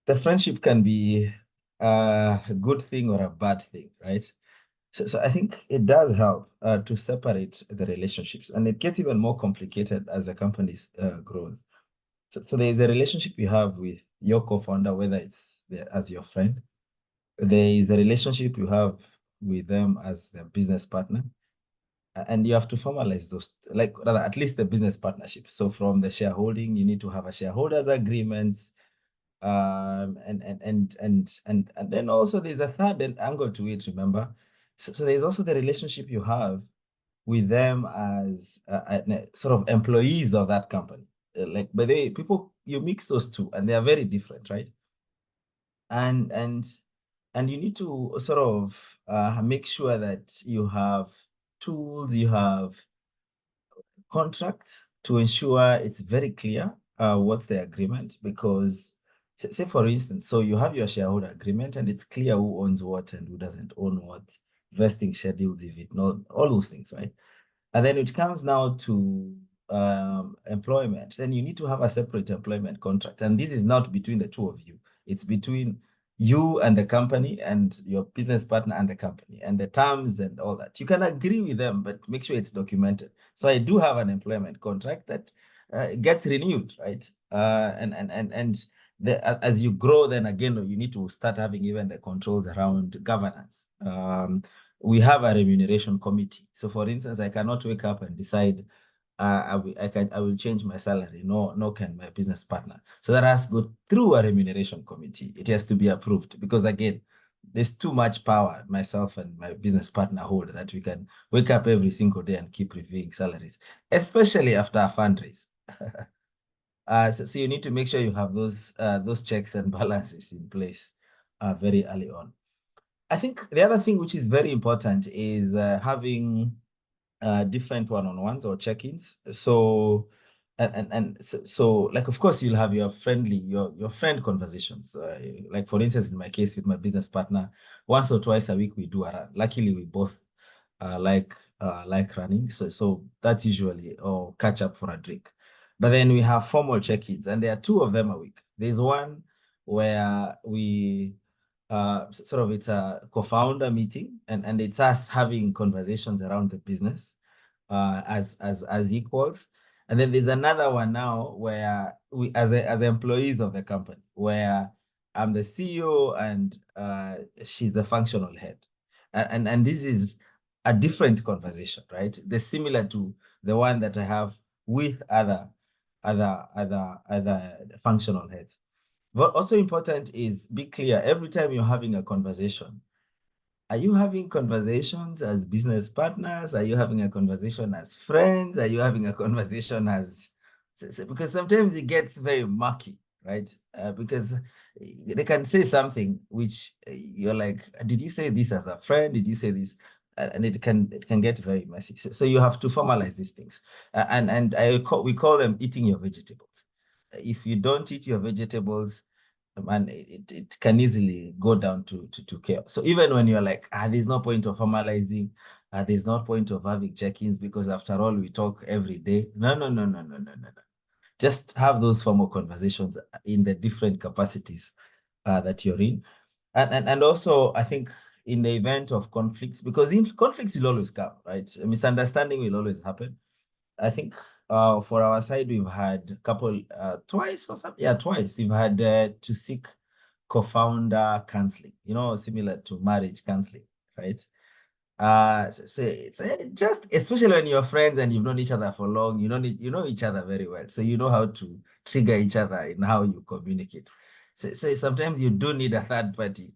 The friendship can be a good thing or a bad thing, right? So I think it does help to separate the relationships, and it gets even more complicated as the company grows. So there is a relationship you have with your co-founder, whether it's as your friend. There is a relationship you have with them as their business partner, and you have to formalize those, like rather, at least the business partnership. So from the shareholding, you need to have a shareholders agreement, and then also there's a third angle to it. Remember, so there's also the relationship you have with them as sort of employees of that company. Like, but you mix those two, and they are very different, right? And you need to sort of make sure that you have tools, you have contracts to ensure it's very clear what's the agreement. Because say for instance, so you have your shareholder agreement and it's clear who owns what and who doesn't own what, vesting schedules, if it not, all those things, right? And then it comes now to employment. Then you need to have a separate employment contract. And this is not between the two of you. It's between you and the company and your business partner and the company, and the terms and all that. You can agree with them, but make sure it's documented. So I do have an employment contract that gets renewed, right? As you grow, then again, you need to start having even the controls around governance. We have a remuneration committee. So for instance, I cannot wake up and decide I will change my salary. No, can my business partner. So that has to go through a remuneration committee. It has to be approved because again, there's too much power myself and my business partner hold that we can wake up every single day and keep reviewing salaries, especially after a fundraise. So you need to make sure you have those checks and balances in place very early on. I think the other thing which is very important is having different one-on-ones or check-ins. So like, of course, you'll have your friend conversations. Like for instance, in my case with my business partner, once or twice a week we do a run. Luckily, we both like running, so that's usually or catch up for a drink. But then we have formal check-ins, and there are two of them a week. There's one where we sort of, it's a co-founder meeting, and it's us having conversations around the business as equals. And then there's another one now where we as employees of the company, where I'm the CEO and she's the functional head, and this is a different conversation, right? They're similar to the one that I have with other functional heads. But also important is be clear every time you're having a conversation. Are you having conversations as business partners? Are you having a conversation as friends? Are you having a conversation as because sometimes it gets very murky, right? Because they can say something which you're like, did you say this as a friend? Did you say this? And it can get very messy. So you have to formalize these things, and we call them eating your vegetables. If you don't eat your vegetables, and it can easily go down to chaos. So even when you're like, there's no point of formalizing, there's no point of having check-ins because after all, we talk every day. No. Just have those formal conversations in the different capacities that you're in. And also, I think in the event of conflicts, because in conflicts will always come, right? A misunderstanding will always happen. I think for our side, we've had a couple, twice or something. Yeah, twice. We've had to seek co-founder counseling, similar to marriage counseling, right? So it's just, especially when you're friends and you've known each other for long, you know each other very well. So you know how to trigger each other in how you communicate. So sometimes you do need a third party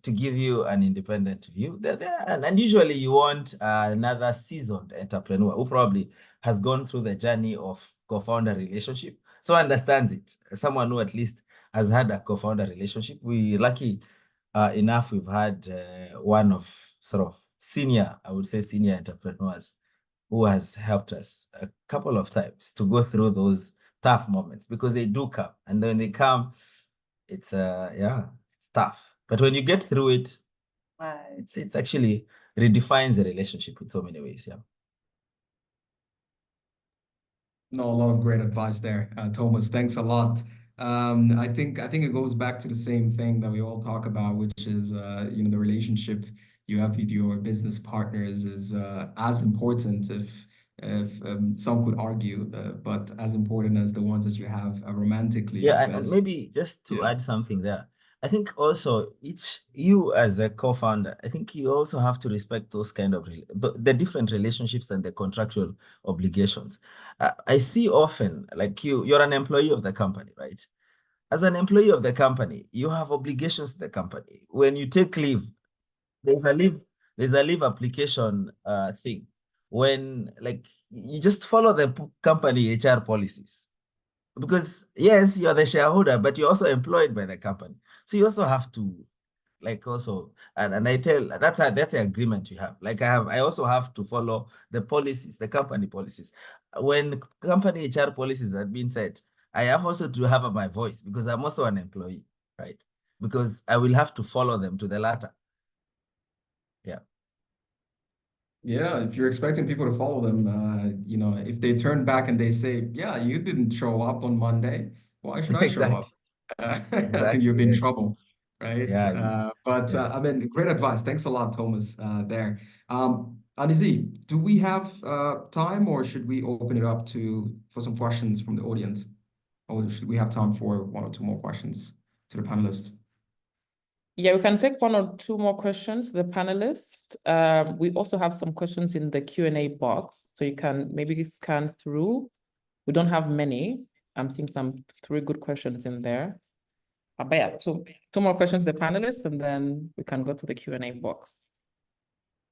to give you an independent view. And usually you want another seasoned entrepreneur who probably has gone through the journey of co-founder relationship, so understands it. Someone who at least has had a co-founder relationship. We lucky enough, we've had one of sort of I would say senior entrepreneurs who has helped us a couple of times to go through those tough moments, because they do come. And when they come, it's tough. But when you get through it, it's actually redefines the relationship in so many ways. Yeah. No, a lot of great advice there, Thomas. Thanks a lot. I think it goes back to the same thing that we all talk about, which is the relationship you have with your business partners is as important, if some could argue, but as important as the ones that you have romantically, Yeah, and because maybe just to yeah, add something there, I think also you as a co-founder, I think you also have to respect those kind of the different relationships and the contractual obligations. I see often, like you're an employee of the company, right? As an employee of the company, you have obligations to the company. When you take leave, there's a leave, there's a leave application thing. When like you just follow the company HR policies, because yes, you're the shareholder, but you're also employed by the company. So you also have to like also, and I tell that's the agreement you have. Like I also have to follow the policies, the company policies. When company HR policies have been set, I have also to have my voice, because I'm also an employee, right? Because I will have to follow them to the latter. Yeah. yeah, if you're expecting people to follow them, if they turn back and they say, "Yeah, you didn't show up on Monday, why should I show up?" Exactly. I think you'll Exactly. be in Yes. trouble, right? Yeah. But Yeah. I mean, great advice. Thanks a lot, Thomas. There. Anizi, do we have time, or should we open it up to for some questions from the audience, or should we have time for one or two more questions to the panelists? Yeah, we can take one or two more questions, the panelists. We also have some questions in the Q&A box, so you can maybe scan through. We don't have many. I'm seeing some 3 good questions in there. But yeah, two more questions to the panelists, and then we can go to the Q&A box.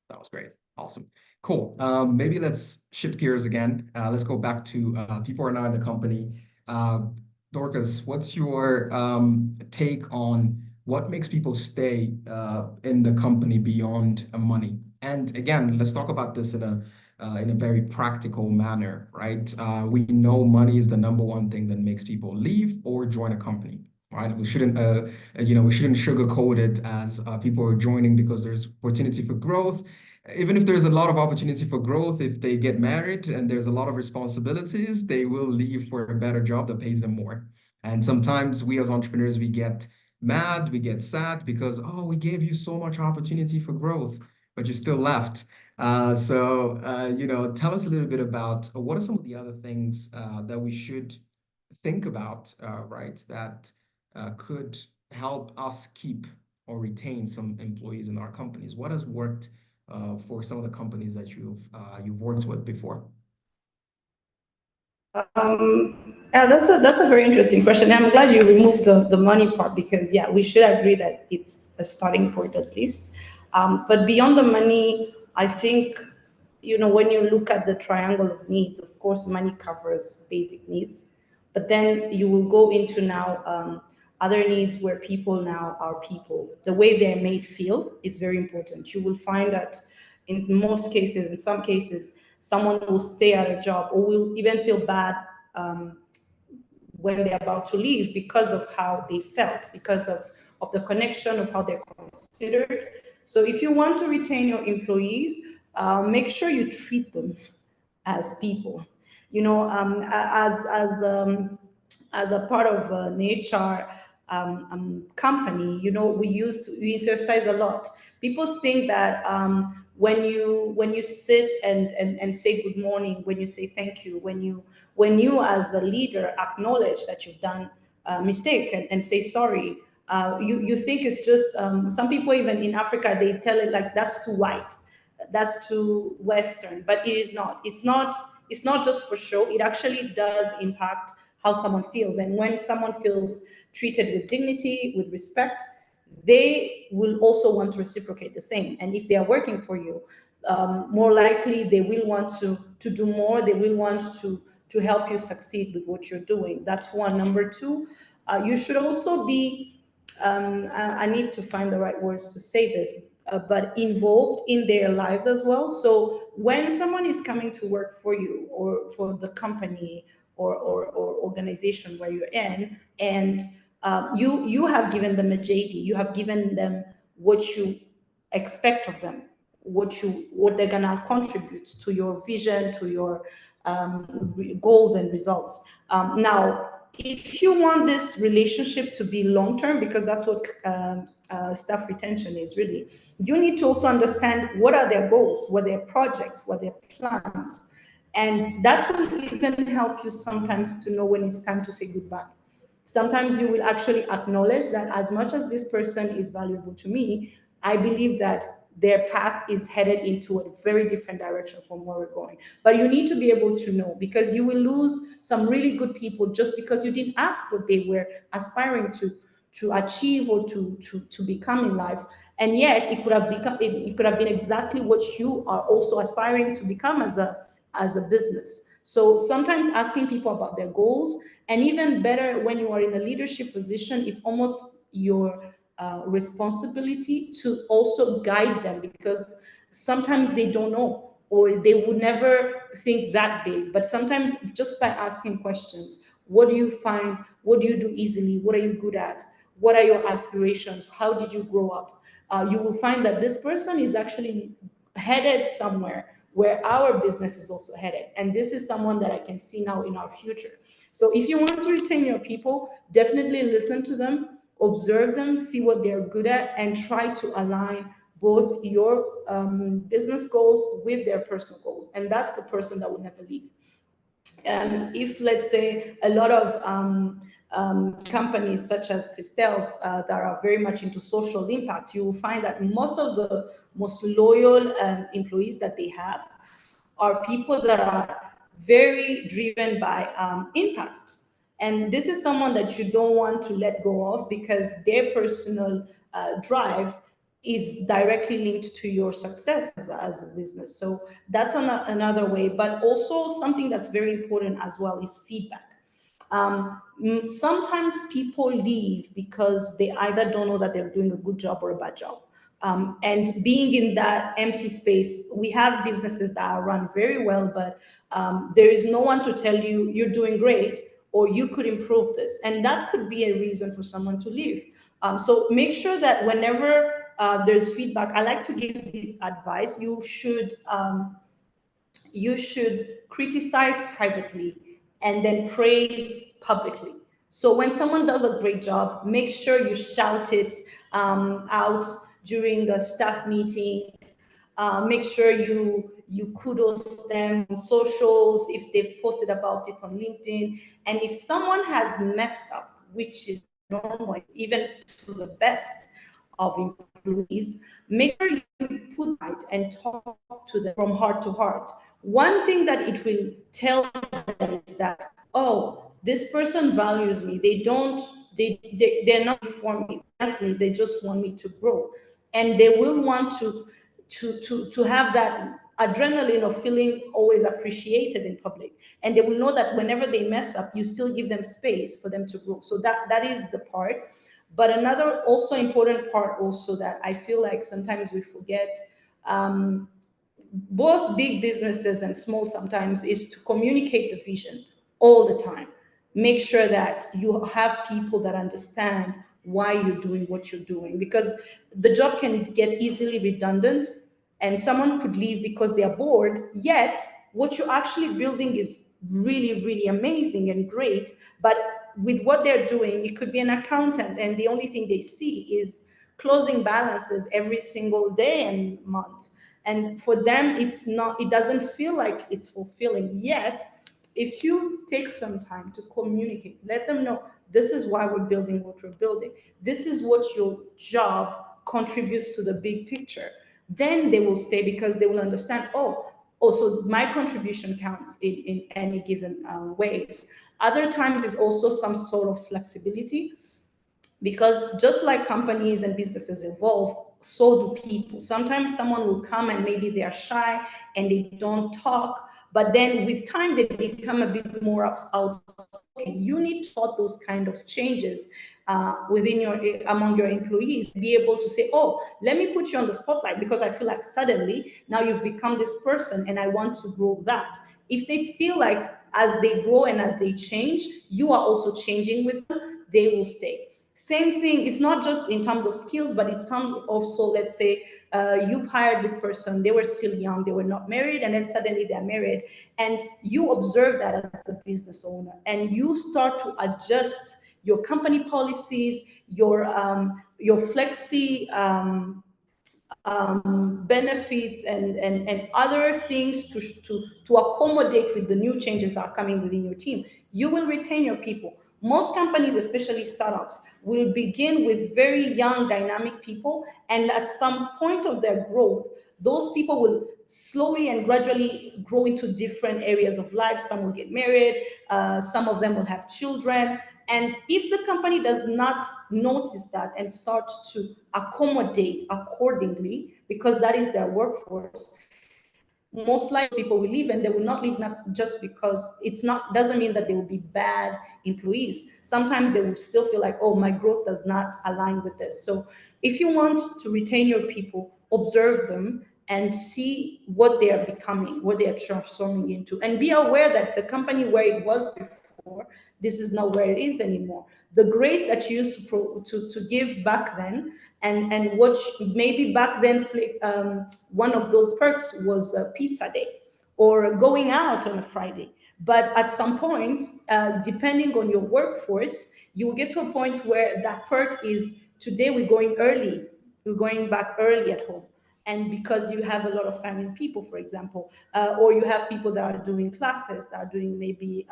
That was great. Awesome. Cool. Maybe let's shift gears again. Let's go back to people are now in the company. Dorcas, what's your take on what makes people stay in the company beyond money? And again, let's talk about this in a very practical manner, right? We know money is the number one thing that makes people leave or join a company, right? We shouldn't sugarcoat it as people are joining because there's opportunity for growth. Even if there's a lot of opportunity for growth, if they get married and there's a lot of responsibilities, they will leave for a better job that pays them more. And sometimes we as entrepreneurs, we get mad, we get sad because, oh, we gave you so much opportunity for growth, but you still left. Tell us a little bit about what are some of the other things that we should think about, right, that could help us keep or retain some employees in our companies. What has worked for some of the companies that you've worked with before? Yeah, that's a very interesting question. I'm glad you removed the money part, because yeah, we should agree that it's a starting point at least. But beyond the money, I think, when you look at the triangle of needs, of course, money covers basic needs, but then you will go into now other needs where people now are people. The way they're made feel is very important. You will find that in most cases, in some cases, someone will stay at a job or will even feel bad um, when they're about to leave because of how they felt, because of the connection, of how they're considered. So if you want to retain your employees, make sure you treat them as people. As a part of an HR company, we exercise a lot. People think that when you sit and say good morning, when you say thank you, when you as a leader acknowledge that you've done a mistake and say sorry, you think it's just some people even in Africa, they tell it like that's too white, that's too Western, but it is not. It's not just for show. It actually does impact how someone feels. And when someone feels treated with dignity, with respect, they will also want to reciprocate the same. And if they are working for you, more likely they will want to do more. They will want to help you succeed with what you're doing. That's one. Number two, you should also be I need to find the right words to say this, but involved in their lives as well. So when someone is coming to work for you or for the company or organization where you're in, and you have given them a JD, you have given them what you expect of them, what they're gonna contribute to your vision, to your goals and results. Now, if you want this relationship to be long term, because that's what staff retention is really, you need to also understand what are their goals, what their projects, what their plans, and that will even help you sometimes to know when it's time to say goodbye. Sometimes you will actually acknowledge that as much as this person is valuable to me, I believe that their path is headed into a very different direction from where we're going. But you need to be able to know, because you will lose some really good people just because you didn't ask what they were aspiring to achieve or to become in life. And yet it could have been exactly what you are also aspiring to become as a business. So sometimes asking people about their goals, and even better when you are in a leadership position, it's almost your responsibility to also guide them, because sometimes they don't know or they would never think that big. But sometimes just by asking questions, what do you find? What do you do easily? What are you good at? What are your aspirations? How did you grow up? You will find that this person is actually headed somewhere where our business is also headed. And this is someone that I can see now in our future. So if you want to retain your people, definitely listen to them, observe them, see what they're good at, and try to align both your business goals with their personal goals. And that's the person that will never leave. If, let's say, a lot of companies such as Christelle's that are very much into social impact, you will find that most of the most loyal employees that they have are people that are very driven by impact. And this is someone that you don't want to let go of, because their personal drive is directly linked to your success as a business. So that's another way. But also something that's very important as well is feedback. Sometimes people leave because they either don't know that they're doing a good job or a bad job. And being in that empty space, we have businesses that are run very well, but there is no one to tell you you're doing great or you could improve this. And that could be a reason for someone to leave. So make sure that whenever there's feedback, I like to give this advice. You should criticize privately and then praise publicly. So when someone does a great job, make sure you shout it out during a staff meeting. Make sure you kudos them on socials if they've posted about it on LinkedIn. And if someone has messed up, which is normal, even to the best, of employees, make sure you put right and talk to them from heart to heart. One thing that it will tell them is that, oh, this person values me. They're not for me. That's me. They just want me to grow. And they will want to have that adrenaline of feeling always appreciated in public. And they will know that whenever they mess up, you still give them space for them to grow. So that is the part. But another also important part also that I feel like sometimes we forget, both big businesses and small sometimes, is to communicate the vision all the time. Make sure that you have people that understand why you're doing what you're doing, because the job can get easily redundant and someone could leave because they are bored, yet what you're actually building is really, really amazing and great. But with what they're doing, it could be an accountant and the only thing they see is closing balances every single day and month. And for them, it doesn't feel like it's fulfilling. Yet if you take some time to communicate, let them know this is why we're building what we're building, this is what your job contributes to the big picture, then they will stay, because they will understand, so my contribution counts in any given ways. Other times is also some sort of flexibility, because just like companies and businesses evolve, so do people. Sometimes someone will come and maybe they are shy and they don't talk, but then with time they become a bit more outspoken. You need to sort those kind of changes among your employees. Be able to say, oh, let me put you on the spotlight because I feel like suddenly now you've become this person and I want to grow that. If they feel like as they grow and as they change, you are also changing with them, they will stay. Same thing, it's not just in terms of skills, but in terms of also, let's say you've hired this person, they were still young, they were not married, and then suddenly they're married, and you observe that as the business owner, and you start to adjust your company policies, your flexi benefits and other things to accommodate with the new changes that are coming within your team. You will retain your people. Most companies, especially startups, will begin with very young, dynamic people, and at some point of their growth, those people will slowly and gradually grow into different areas of life. Some will get married, some of them will have children. And if the company does not notice that and start to accommodate accordingly, because that is their workforce, most likely people will leave, and they will not leave not just because doesn't mean that they will be bad employees. Sometimes they will still feel like, oh, my growth does not align with this. So if you want to retain your people, observe them and see what they are becoming, what they are transforming into, and be aware that the company where it was before, this is not where it is anymore. The grace that you used to give back then, and what maybe back then, one of those perks was a pizza day or going out on a Friday. But at some point, depending on your workforce, you will get to a point where that perk is, today we're going early, we're going back early at home. And because you have a lot of family people, for example, or you have people that are doing classes, that are doing maybe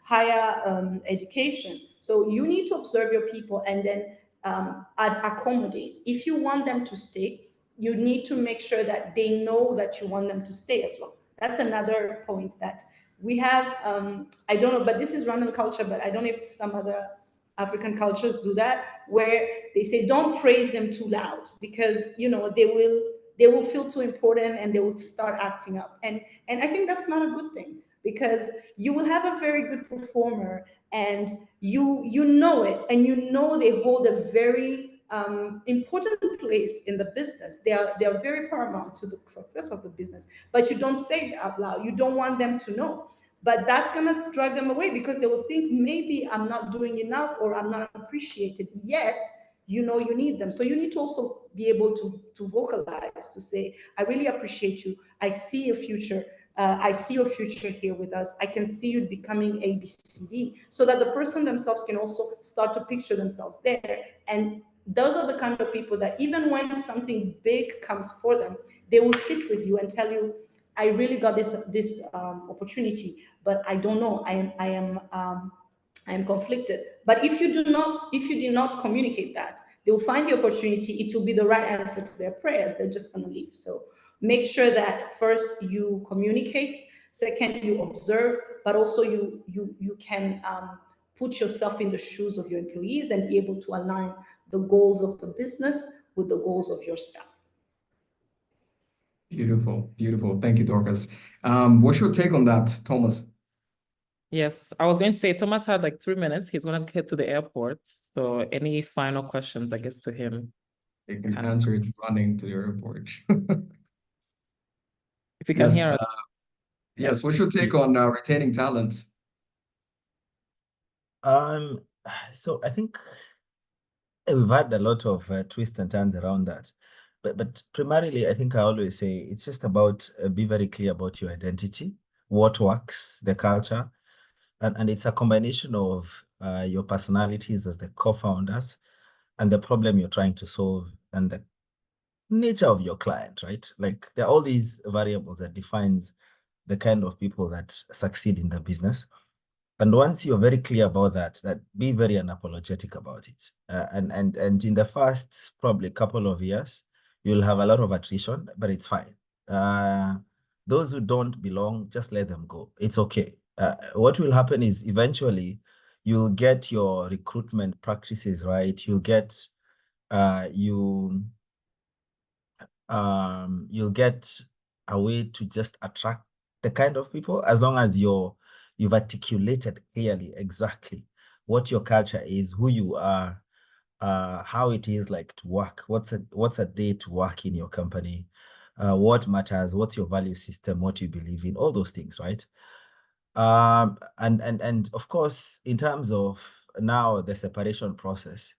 higher education. So you need to observe your people and then accommodate. If you want them to stay, you need to make sure that they know that you want them to stay as well. That's another point that we have. I don't know, but this is Rwandan culture, but I don't know if some other African cultures do that, where they say don't praise them too loud, because they will feel too important and they will start acting up. And I think that's not a good thing, because you will have a very good performer and you know it, and they hold a very important place in the business. They are very paramount to the success of the business, but you don't say it out loud. You don't want them to know. But that's going to drive them away, because they will think maybe I'm not doing enough or I'm not appreciated, yet you need them. So you need to also be able to vocalize, to say, I really appreciate you. I see a future. I see your future here with us. I can see you becoming A, B, C, D, so that the person themselves can also start to picture themselves there. And those are the kind of people that even when something big comes for them, they will sit with you and tell you, I really got this opportunity, but I don't know. I am conflicted. But if you did not communicate that, they'll find the opportunity. It will be the right answer to their prayers. They're just going to leave. So make sure that first you communicate, second you observe, but also you can put yourself in the shoes of your employees and be able to align the goals of the business with the goals of your staff. Beautiful, beautiful. Thank you, Dorcas. What's your take on that, Thomas? Yes, I was going to say Thomas had like 3 minutes. He's going to head to the airport. So any final questions, I guess, to him? You can answer it running to the airport. If you can hear us. Yes, what's your take on retaining talent? So I think we've had a lot of twists and turns around that. But primarily, I think I always say it's just about be very clear about your identity, what works, the culture. And it's a combination of your personalities as the co-founders and the problem you're trying to solve and the nature of your client, right? Like there are all these variables that defines the kind of people that succeed in the business. And once you're very clear about that be very unapologetic about it. And in the first probably couple of years, you'll have a lot of attrition, but it's fine. Those who don't belong, just let them go. It's okay. What will happen is eventually you'll get your recruitment practices right. You'll get you'll get a way to just attract the kind of people as long as you've articulated clearly exactly what your culture is, who you are, how it is like to work, what's a day to work in your company, what matters, what's your value system, what you believe in, all those things, right? And of course, in terms of now the separation process,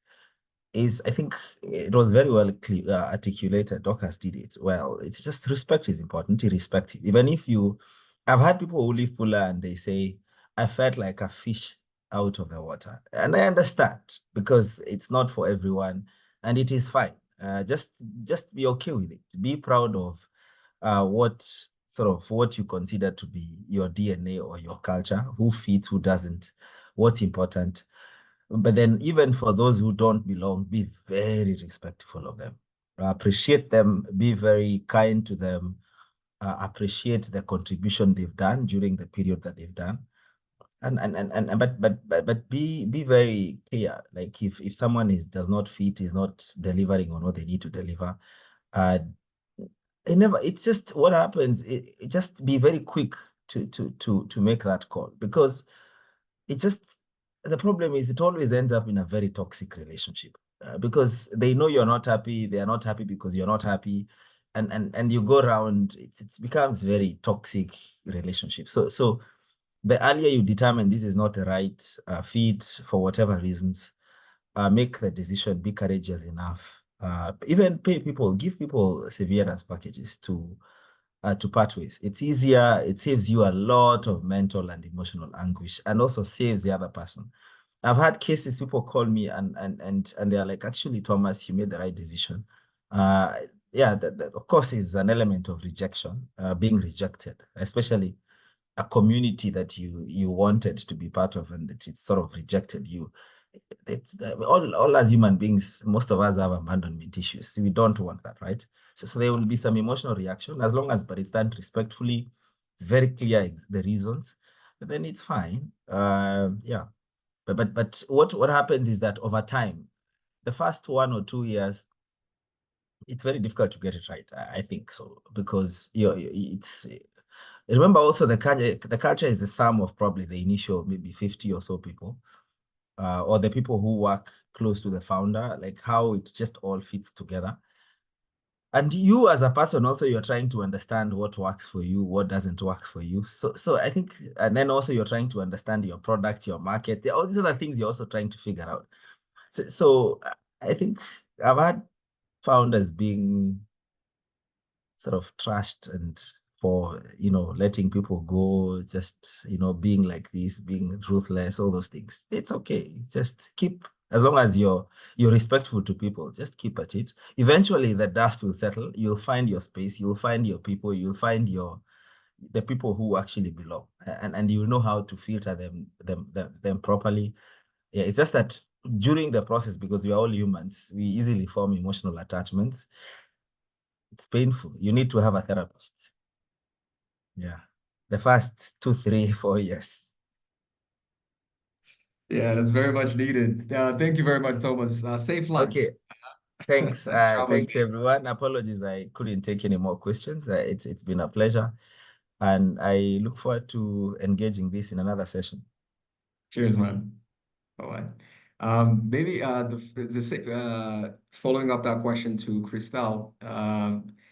I think it was very well articulated. Dorcas did it well. It's just respect is important, irrespective. Even if I've had people who leave Pula and they say, I felt like a fish out of the water. And I understand because it's not for everyone and it is fine. Just be okay with it. Be proud of what you consider to be your DNA or your culture, who fits, who doesn't, what's important. But then even for those who don't belong, be very respectful of them. Appreciate them, be very kind to them, appreciate the contribution they've done during the period that they've done. But be very clear. Like if someone does not fit, is not delivering on what they need to deliver, it's just what happens. It just be very quick to make that call, because the problem is it always ends up in a very toxic relationship, because they know you're not happy. They are not happy because you're not happy. And you go around, it becomes very toxic relationship. So the earlier you determine this is not the right fit for whatever reasons, make the decision, be courageous enough, even give people severance packages to part ways. It's easier, it saves you a lot of mental and emotional anguish, and also saves the other person. I've had cases, people call me and they're like, actually, Thomas, you made the right decision. Yeah, that of course is an element of rejection, being rejected, especially a community that you wanted to be part of and that it's sort of rejected you. It's all as human beings, most of us have abandonment issues. We don't want that, right? So there will be some emotional reaction, as long as, but it's done respectfully. It's very clear the reasons, but then it's fine. Yeah, but what happens is that over time, the first 1 or 2 years, it's very difficult to get it right. I think so, because remember also the culture is the sum of probably the initial maybe 50 or so people, or the people who work close to the founder, like how it just all fits together. And you as a person also, you're trying to understand what works for you, what doesn't work for you. So I think, and then also you're trying to understand your product, your market, all these other things you're also trying to figure out. So I think I've had founders being sort of trashed and for, letting people go, just, being like this, being ruthless, all those things. It's okay. Just keep, as long as you're respectful to people, just keep at it. Eventually the dust will settle. You'll find your space. You'll find your people. You'll find the people who actually belong, and you'll know how to filter them properly. Yeah, it's just that during the process, because we are all humans, we easily form emotional attachments. It's painful. You need to have a therapist. Yeah. The first 2, 3, 4 years. Yeah, that's very much needed. Thank you very much, Thomas. Safe flight. Okay. Thanks. Travel Thanks safe. everyone. Apologies, I couldn't take any more questions. It's been a pleasure, and I look forward to engaging this in another session. Cheers, man. Bye-bye. Maybe following up that question to Christelle,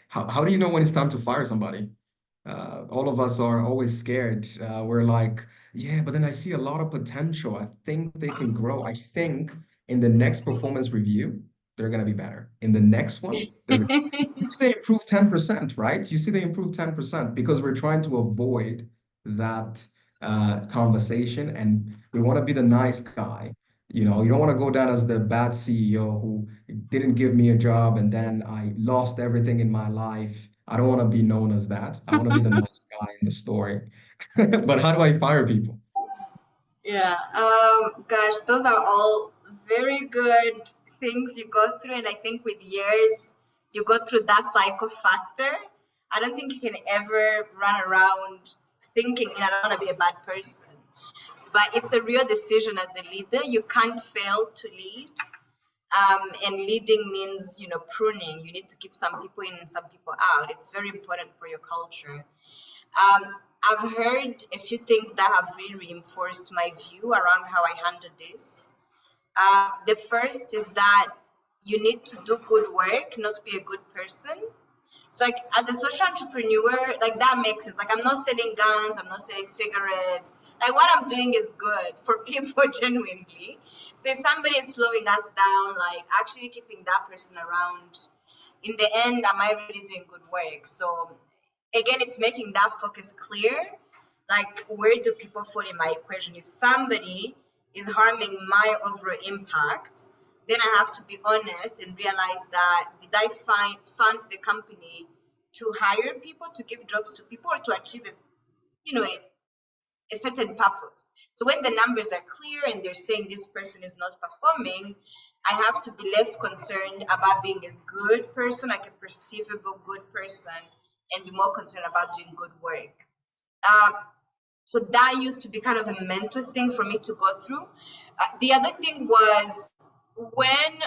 how do you know when it's time to fire somebody? All of us are always scared. We're like, yeah, but then I see a lot of potential. I think they can grow. I think in the next performance review, they're going to be better. In the next one, you see they improve 10%, right? You see they improve 10% because we're trying to avoid that conversation, and we want to be the nice guy. You know, you don't want to go down as the bad CEO who didn't give me a job and then I lost everything in my life. I don't want to be known as that. I want to be the nice guy in the story. But how do I fire people? Yeah, gosh, those are all very good things you go through. And I think with years, you go through that cycle faster. I don't think you can ever run around thinking, I don't want to be a bad person. But it's a real decision as a leader. You can't fail to lead. And leading means, pruning. You need to keep some people in and some people out. It's very important for your culture. I've heard a few things that have really reinforced my view around how I handle this. The first is that you need to do good work, not be a good person. So, like, as a social entrepreneur, like, that makes sense. Like, I'm not selling guns, I'm not selling cigarettes. Like, what I'm doing is good for people genuinely. So if somebody is slowing us down, like, actually keeping that person around, in the end, am I really doing good work? So again, it's making that focus clear. Like, where do people fall in my equation? If somebody is harming my overall impact, then I have to be honest and realize that, did I fund the company to hire people, to give jobs to people, or to achieve a certain purpose? So when the numbers are clear and they're saying this person is not performing, I have to be less concerned about being a good person, like a perceivable good person, and be more concerned about doing good work. So that used to be kind of a mental thing for me to go through. The other thing was, when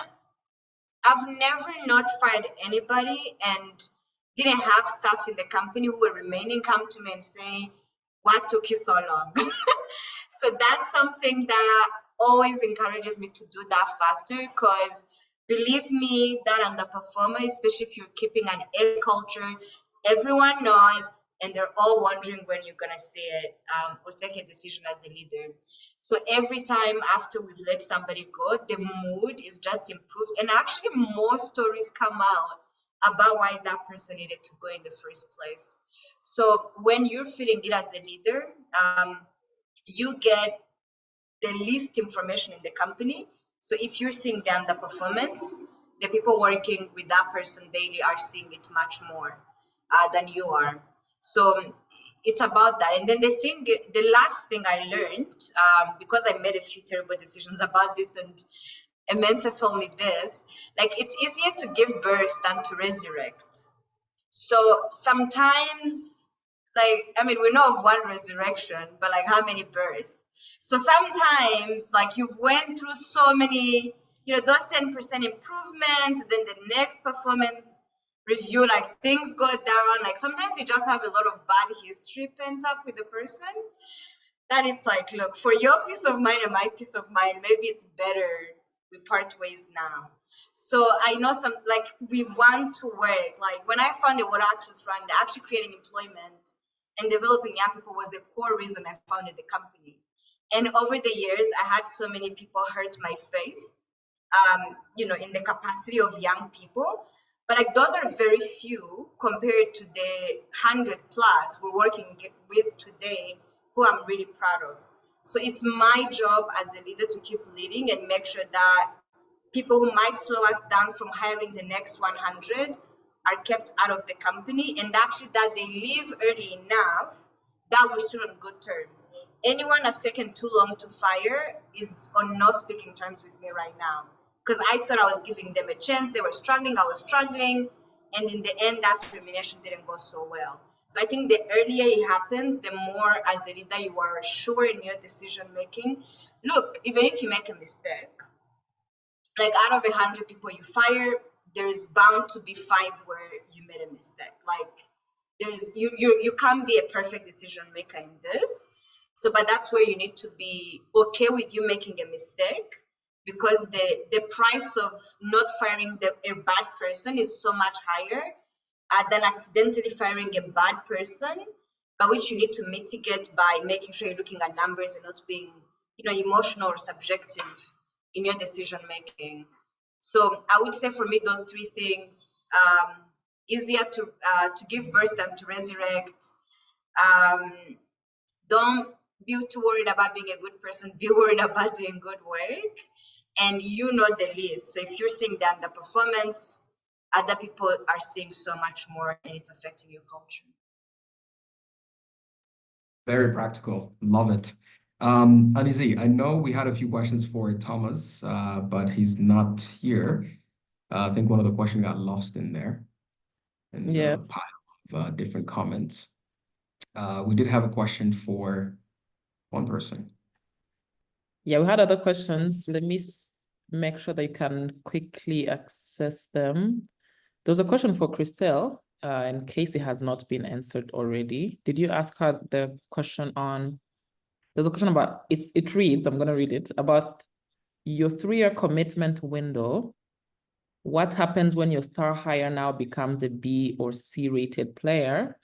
I've never not fired anybody and didn't have staff in the company who were remaining come to me and say, what took you so long? So that's something that always encourages me to do that faster, because believe me, that underperformer, especially if you're keeping an A culture, everyone knows, and they're all wondering when you're going to say it or take a decision as a leader. So every time after we've let somebody go, the mood is just improved. And actually more stories come out about why that person needed to go in the first place. So when you're feeling it as a leader, you get the least information in the company. So if you're seeing the underperformance, the people working with that person daily are seeing it much more than you are. So it's about that. And then the last thing I learned, because I made a few terrible decisions about this, and a mentor told me this, like, it's easier to give birth than to resurrect. So sometimes, like, I mean, we know of one resurrection, but like, how many births? So sometimes, like, you've went through so many, those 10% improvements, then the next performance review, like, things go down. Like, sometimes you just have a lot of bad history pent up with the person, that it's like, look, for your peace of mind and my peace of mind, maybe it's better we part ways now. So I know we want to work. Like, when I founded Water Access Run, actually creating employment and developing young people was a core reason I founded the company. And over the years, I had so many people hurt my faith, in the capacity of young people. But like, those are very few compared to the 100+ we're working with today, who I'm really proud of. So it's my job as a leader to keep leading and make sure that people who might slow us down from hiring the next 100 are kept out of the company, and actually that they leave early enough that we're still on good terms. anyone I've taken too long to fire is on no speaking terms with me right now. Because I thought I was giving them a chance. They were struggling, I was struggling. And in the end, that termination didn't go so well. So I think the earlier it happens, the more as a leader you are sure in your decision making. Look, even if you make a mistake, like out of 100 people you fire, there's bound to be 5 where you made a mistake. Like there's you can't be a perfect decision maker in this. So, but that's where you need to be okay with you making a mistake, because the price of not firing a bad person is so much higher than accidentally firing a bad person, but which you need to mitigate by making sure you're looking at numbers and not being, emotional or subjective in your decision making. So I would say for me, those 3 things: easier to give birth than to resurrect. Don't be too worried about being a good person. Be worried about doing good work, and you know the least. So if you're seeing the underperformance, other people are seeing so much more, and it's affecting your culture. Very practical. Love it. Anizi, I know we had a few questions for Thomas, but he's not here. I think one of the questions got lost in there in the Yes. pile of different comments. We did have a question for one person. Yeah, we had other questions. Let me make sure that you can quickly access them. There was a question for Christelle, in case it has not been answered already. Did you ask her the question on, there's a question about, it reads, I'm going to read it, about your 3-year commitment window. What happens when your star hire now becomes a B or C rated player,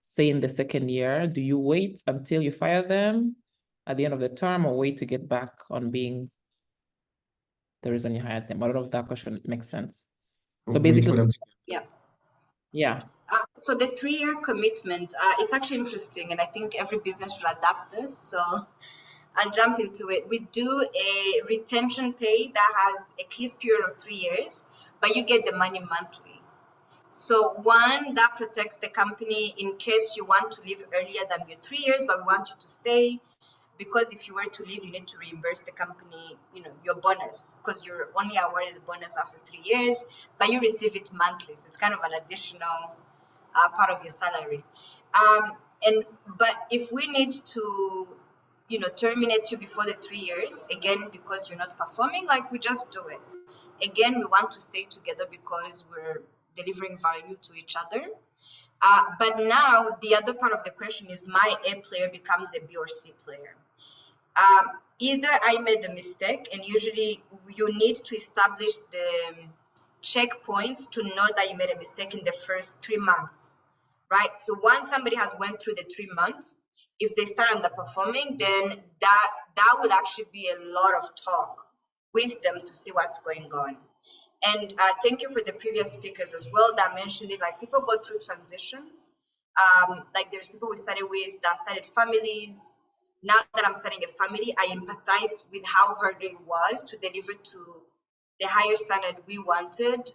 say in the 2nd year? Do you wait until you fire them at the end of the term, or wait to get back on being the reason you hired them? I don't know if that question makes sense. So basically, yeah. So the 3-year commitment, it's actually interesting, and I think every business will adapt this. So I'll jump into it. We do a retention pay that has a cliff period of 3 years, but you get the money monthly. So one, that protects the company in case you want to leave earlier than your 3 years, but we want you to stay, because if you were to leave, you need to reimburse the company, your bonus, because you're only awarded the bonus after 3 years, but you receive it monthly. So it's kind of an additional part of your salary. But if we need to, terminate you before the 3 years, again, because you're not performing, like, we just do it. Again, we want to stay together because we're delivering value to each other. But now the other part of the question is, my A player becomes a B or C player. Either I made a mistake, and usually you need to establish the checkpoints to know that you made a mistake in the first 3 months, right? So once somebody has went through the 3 months, if they start underperforming, then that will actually be a lot of talk with them to see what's going on. And thank you for the previous speakers as well that mentioned it. Like, people go through transitions. Like, there's people we started with that started families. Now that I'm starting a family, I empathize with how hard it was to deliver to the higher standard we wanted,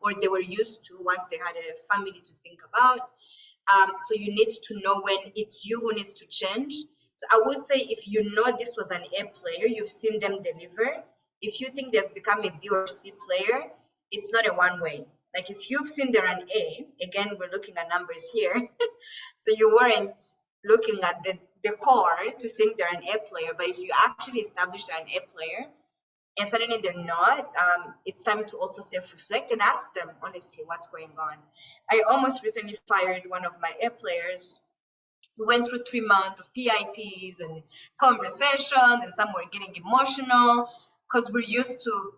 or they were used to once they had a family to think about. So you need to know when it's you who needs to change. So I would say, if you know this was an A player, you've seen them deliver. If you think they've become a B or C player, it's not a one-way. Like, if you've seen they're an A, again, we're looking at numbers here. So you weren't looking at the core to think they're an A player. But if you actually establish they're an A player and suddenly they're not, it's time to also self-reflect and ask them, honestly, what's going on. I almost recently fired one of my A players. We went through 3 months of PIPs and conversations, and some were getting emotional because we're used to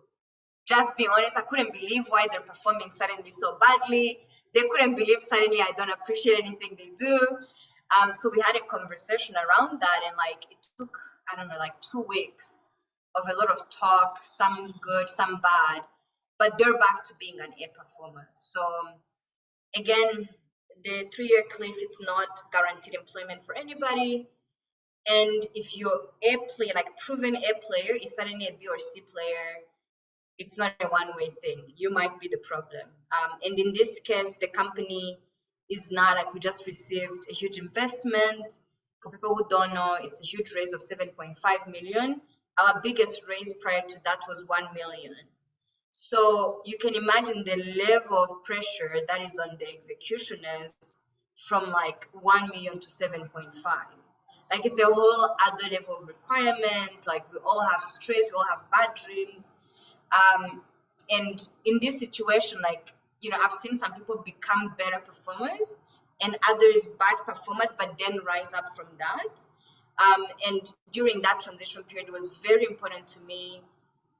just being honest. I couldn't believe why they're performing suddenly so badly. They couldn't believe suddenly I don't appreciate anything they do. So we had a conversation around that, and like, it took, I don't know, like 2 weeks of a lot of talk, some good, some bad, but they're back to being an A performer. So again, the 3-year cliff, it's not guaranteed employment for anybody. And if your A player, like proven A player, is suddenly a B or C player, it's not a one-way thing. You might be the problem. And in this case, the company is not like, we just received a huge investment. For people who don't know, it's a huge raise of 7.5 million. Our biggest raise prior to that was 1 million. So you can imagine the level of pressure that is on the executioners from like 1 million to 7.5. Like it's a whole other level of requirement. Like we all have stress, we all have bad dreams. And in this situation, like, you know, I've seen some people become better performers and others bad performers, but then rise up from that. And during that transition period, it was very important to me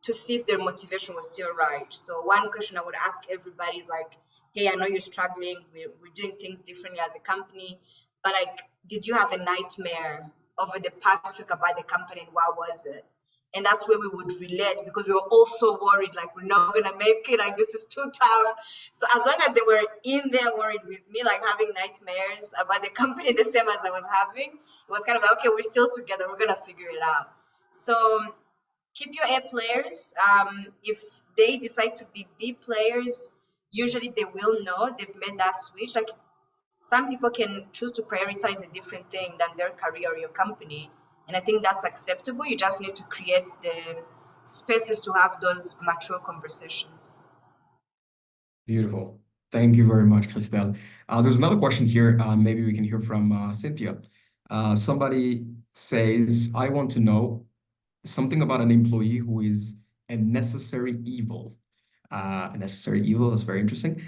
to see if their motivation was still right. So one question I would ask everybody is like, hey, I know you're struggling. We're doing things differently as a company, but like, did you have a nightmare over the past week about the company and what was it? And that's where we would relate, because we were also worried, like we're not gonna make it, like this is too tough. So as long as they were in there worried with me, like having nightmares about the company the same as I was having, it was kind of like, okay, we're still together, we're gonna figure it out. So keep your A players. If they decide to be B players, usually they will know they've made that switch. Like some people can choose to prioritize a different thing than their career or your company. And I think that's acceptable. You just need to create the spaces to have those mature conversations. Beautiful. Thank you very much, Christelle. There's another question here. Maybe we can hear from Cynthia. Somebody says, I want to know something about an employee who is a necessary evil. A necessary evil, that's very interesting.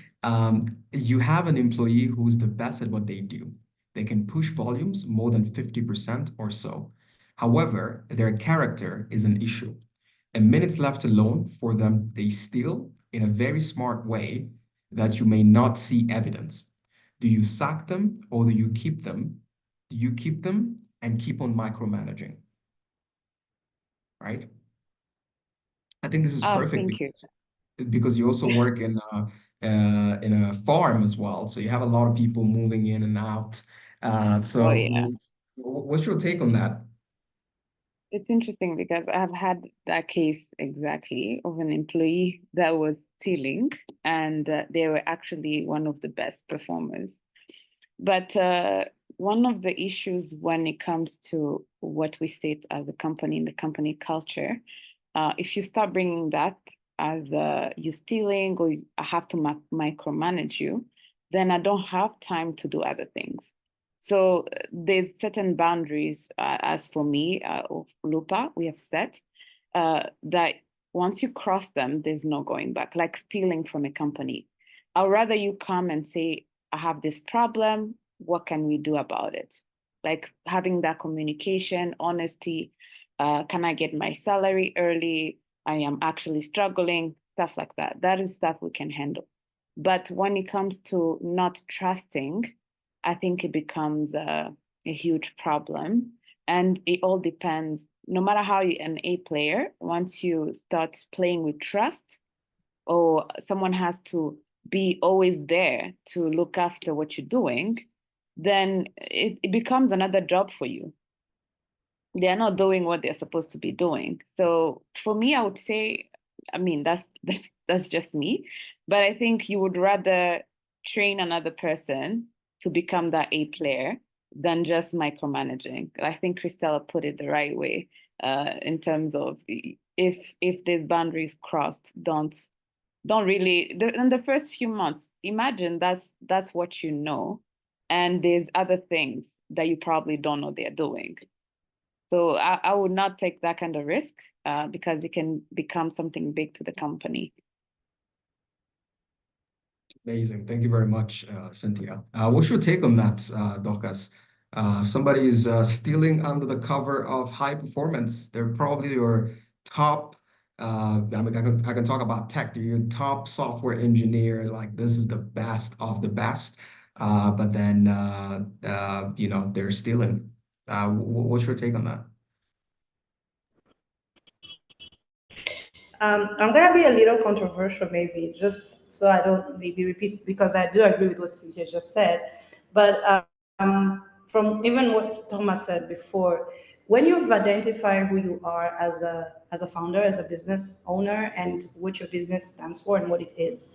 You have an employee who's the best at what they do. They can push volumes more than 50% or so. However, their character is an issue. And minutes left alone for them, they steal in a very smart way that you may not see evidence. Do you sack them or do you keep them? Do you keep them and keep on micromanaging? Right? I think this is Oh, perfect thank you. because you also work in a farm as well. So you have a lot of people moving in and out. Oh, yeah. What's your take on that? It's interesting because I've had that case exactly of an employee that was stealing, and they were actually one of the best performers. But one of the issues when it comes to what we say as a company in the company culture, if you start bringing that as you stealing or I have to micromanage you, then I don't have time to do other things. So there's certain boundaries, as for me, of Lupa, we have set that once you cross them, there's no going back, like stealing from a company. I'd rather you come and say, I have this problem, what can we do about it? Like having that communication, honesty, can I get my salary early? I am actually struggling, stuff like that. That is stuff we can handle. But when it comes to not trusting, I think it becomes a huge problem. And it all depends, no matter how you're an A player, once you start playing with trust, or someone has to be always there to look after what you're doing, then it becomes another job for you. They're not doing what they're supposed to be doing. So for me, I would say, I mean, that's just me, but I think you would rather train another person to become that A player than just micromanaging. I think Christella put it the right way, in terms of if there's boundaries crossed, don't really, in the first few months, imagine that's what you know, and there's other things that you probably don't know they're doing. So I would not take that kind of risk, because it can become something big to the company. Amazing. Thank you very much, Cynthia. What's your take on that, Dorcas? Somebody is stealing under the cover of high performance. They're probably your top, I mean, I can talk about tech. They're your top software engineer. Like this is the best of the best. But then, you know, they're stealing. What's your take on that? I'm gonna be a little controversial, maybe, just so I don't maybe repeat, because I do agree with what Cynthia just said. But from even what Thomas said before, when you've identified who you are as a founder, as a business owner, and what your business stands for and what it is,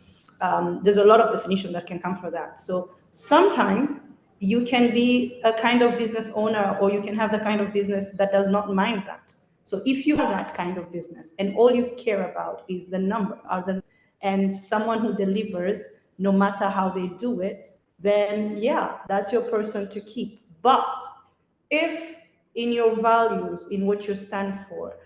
there's a lot of definition that can come from that. So sometimes you can be a kind of business owner, or you can have the kind of business that does not mind that. So if you have that kind of business and all you care about is the number, and someone who delivers no matter how they do it, then yeah, that's your person to keep. But if in your values, in what you stand for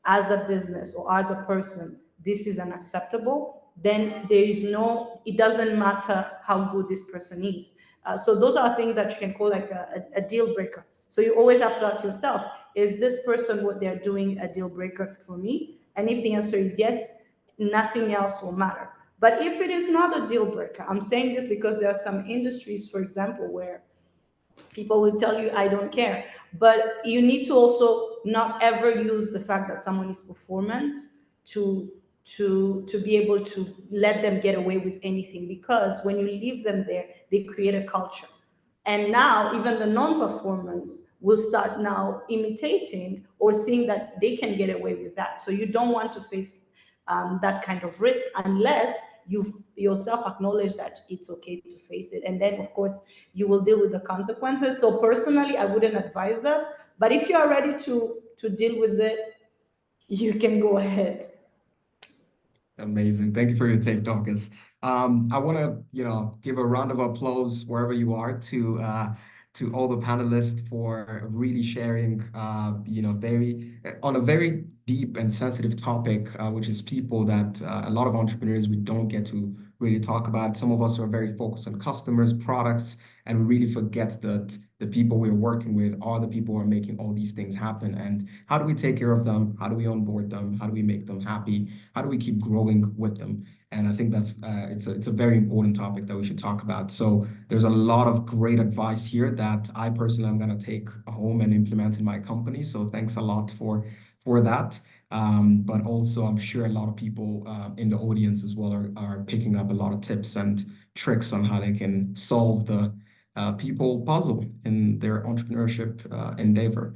as a business or as a person, this is unacceptable, then there is no, it doesn't matter how good this person is. So those are things that you can call like a deal breaker. So you always have to ask yourself, is this person, what they're doing, a deal breaker for me? And if the answer is yes, nothing else will matter. But if it is not a deal breaker, I'm saying this because there are some industries, for example, where people will tell you, I don't care. But you need to also not ever use the fact that someone is performant to be able to let them get away with anything, because when you leave them there, they create a culture. And now even the non-performance will start now imitating or seeing that they can get away with that. So you don't want to face that kind of risk unless you've yourself acknowledge that it's okay to face it. And then of course you will deal with the consequences. So personally, I wouldn't advise that. But if you are ready to deal with it, you can go ahead. Amazing. Thank you for your take, Dorcas. I want to, give a round of applause wherever you are to all the panelists for really sharing, very on a very deep and sensitive topic, which is people that a lot of entrepreneurs we don't get to really talk about. Some of us are very focused on customers, products, and we really forget that the people we're working with are the people who are making all these things happen. And how do we take care of them? How do we onboard them? How do we make them happy? How do we keep growing with them? And I think that's it's a very important topic that we should talk about. So there's a lot of great advice here that I personally am going to take home and implement in my company. So thanks a lot for that. But also, I'm sure a lot of people in the audience as well are picking up a lot of tips and tricks on how they can solve the people puzzle in their entrepreneurship endeavor.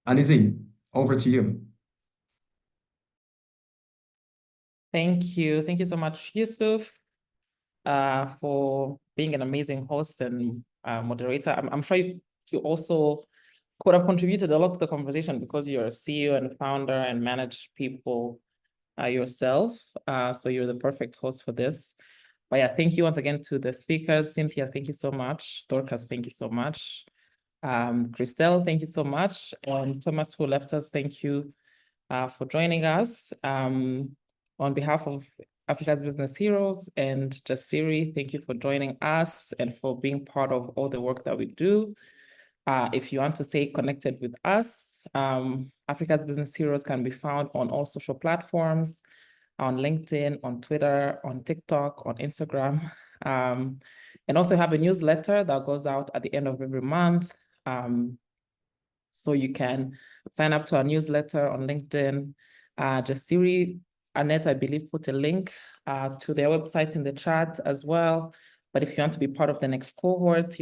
Anizi, over to you. Thank you. Thank you so much, Yusuf, for being an amazing host and moderator. I'm sure you also could have contributed a lot to the conversation because you're a CEO and founder and manage people yourself. So you're the perfect host for this. But yeah, thank you once again to the speakers. Cynthia, thank you so much. Dorcas, thank you so much. Christelle, thank you so much. And Thomas, who left us, thank you for joining us. On behalf of Africa's Business Heroes and Jasiri, thank you for joining us and for being part of all the work that we do. If you want to stay connected with us, Africa's Business Heroes can be found on all social platforms, on LinkedIn, on Twitter, on TikTok, on Instagram. And also have a newsletter that goes out at the end of every month. So you can sign up to our newsletter on LinkedIn. Jasiri, Annette, I believe, put a link to their website in the chat as well. But if you want to be part of the next cohort,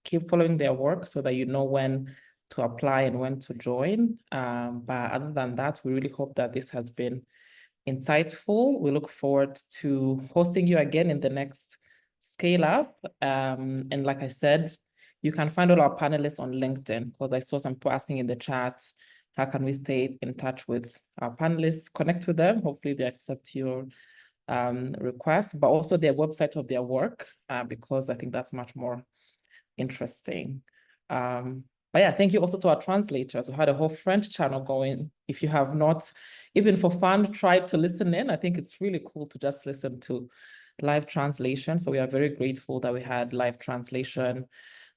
keep following their work so that you know when to apply and when to join. But other than that, we really hope that this has been insightful. We look forward to hosting you again in the next ScaleUp. And like I said, you can find all our panelists on LinkedIn, because I saw some people asking in the chat, how can we stay in touch with our panelists? Connect with them. Hopefully they accept your request, but also their website of their work, because I think that's much more interesting. But yeah, thank you also to our translators. We had a whole French channel going. If you have not, even for fun, tried to listen in, I think it's really cool to just listen to live translation. So we are very grateful that we had live translation.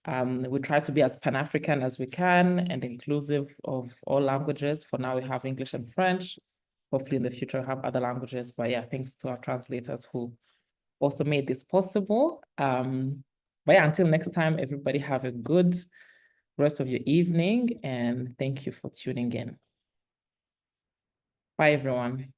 We try to be as Pan-African as we can and inclusive of all languages. For now, we have English and French. Hopefully in the future, we'll have other languages. But yeah, thanks to our translators who also made this possible. But yeah, until next time, everybody have a good rest of your evening, and thank you for tuning in. Bye, everyone.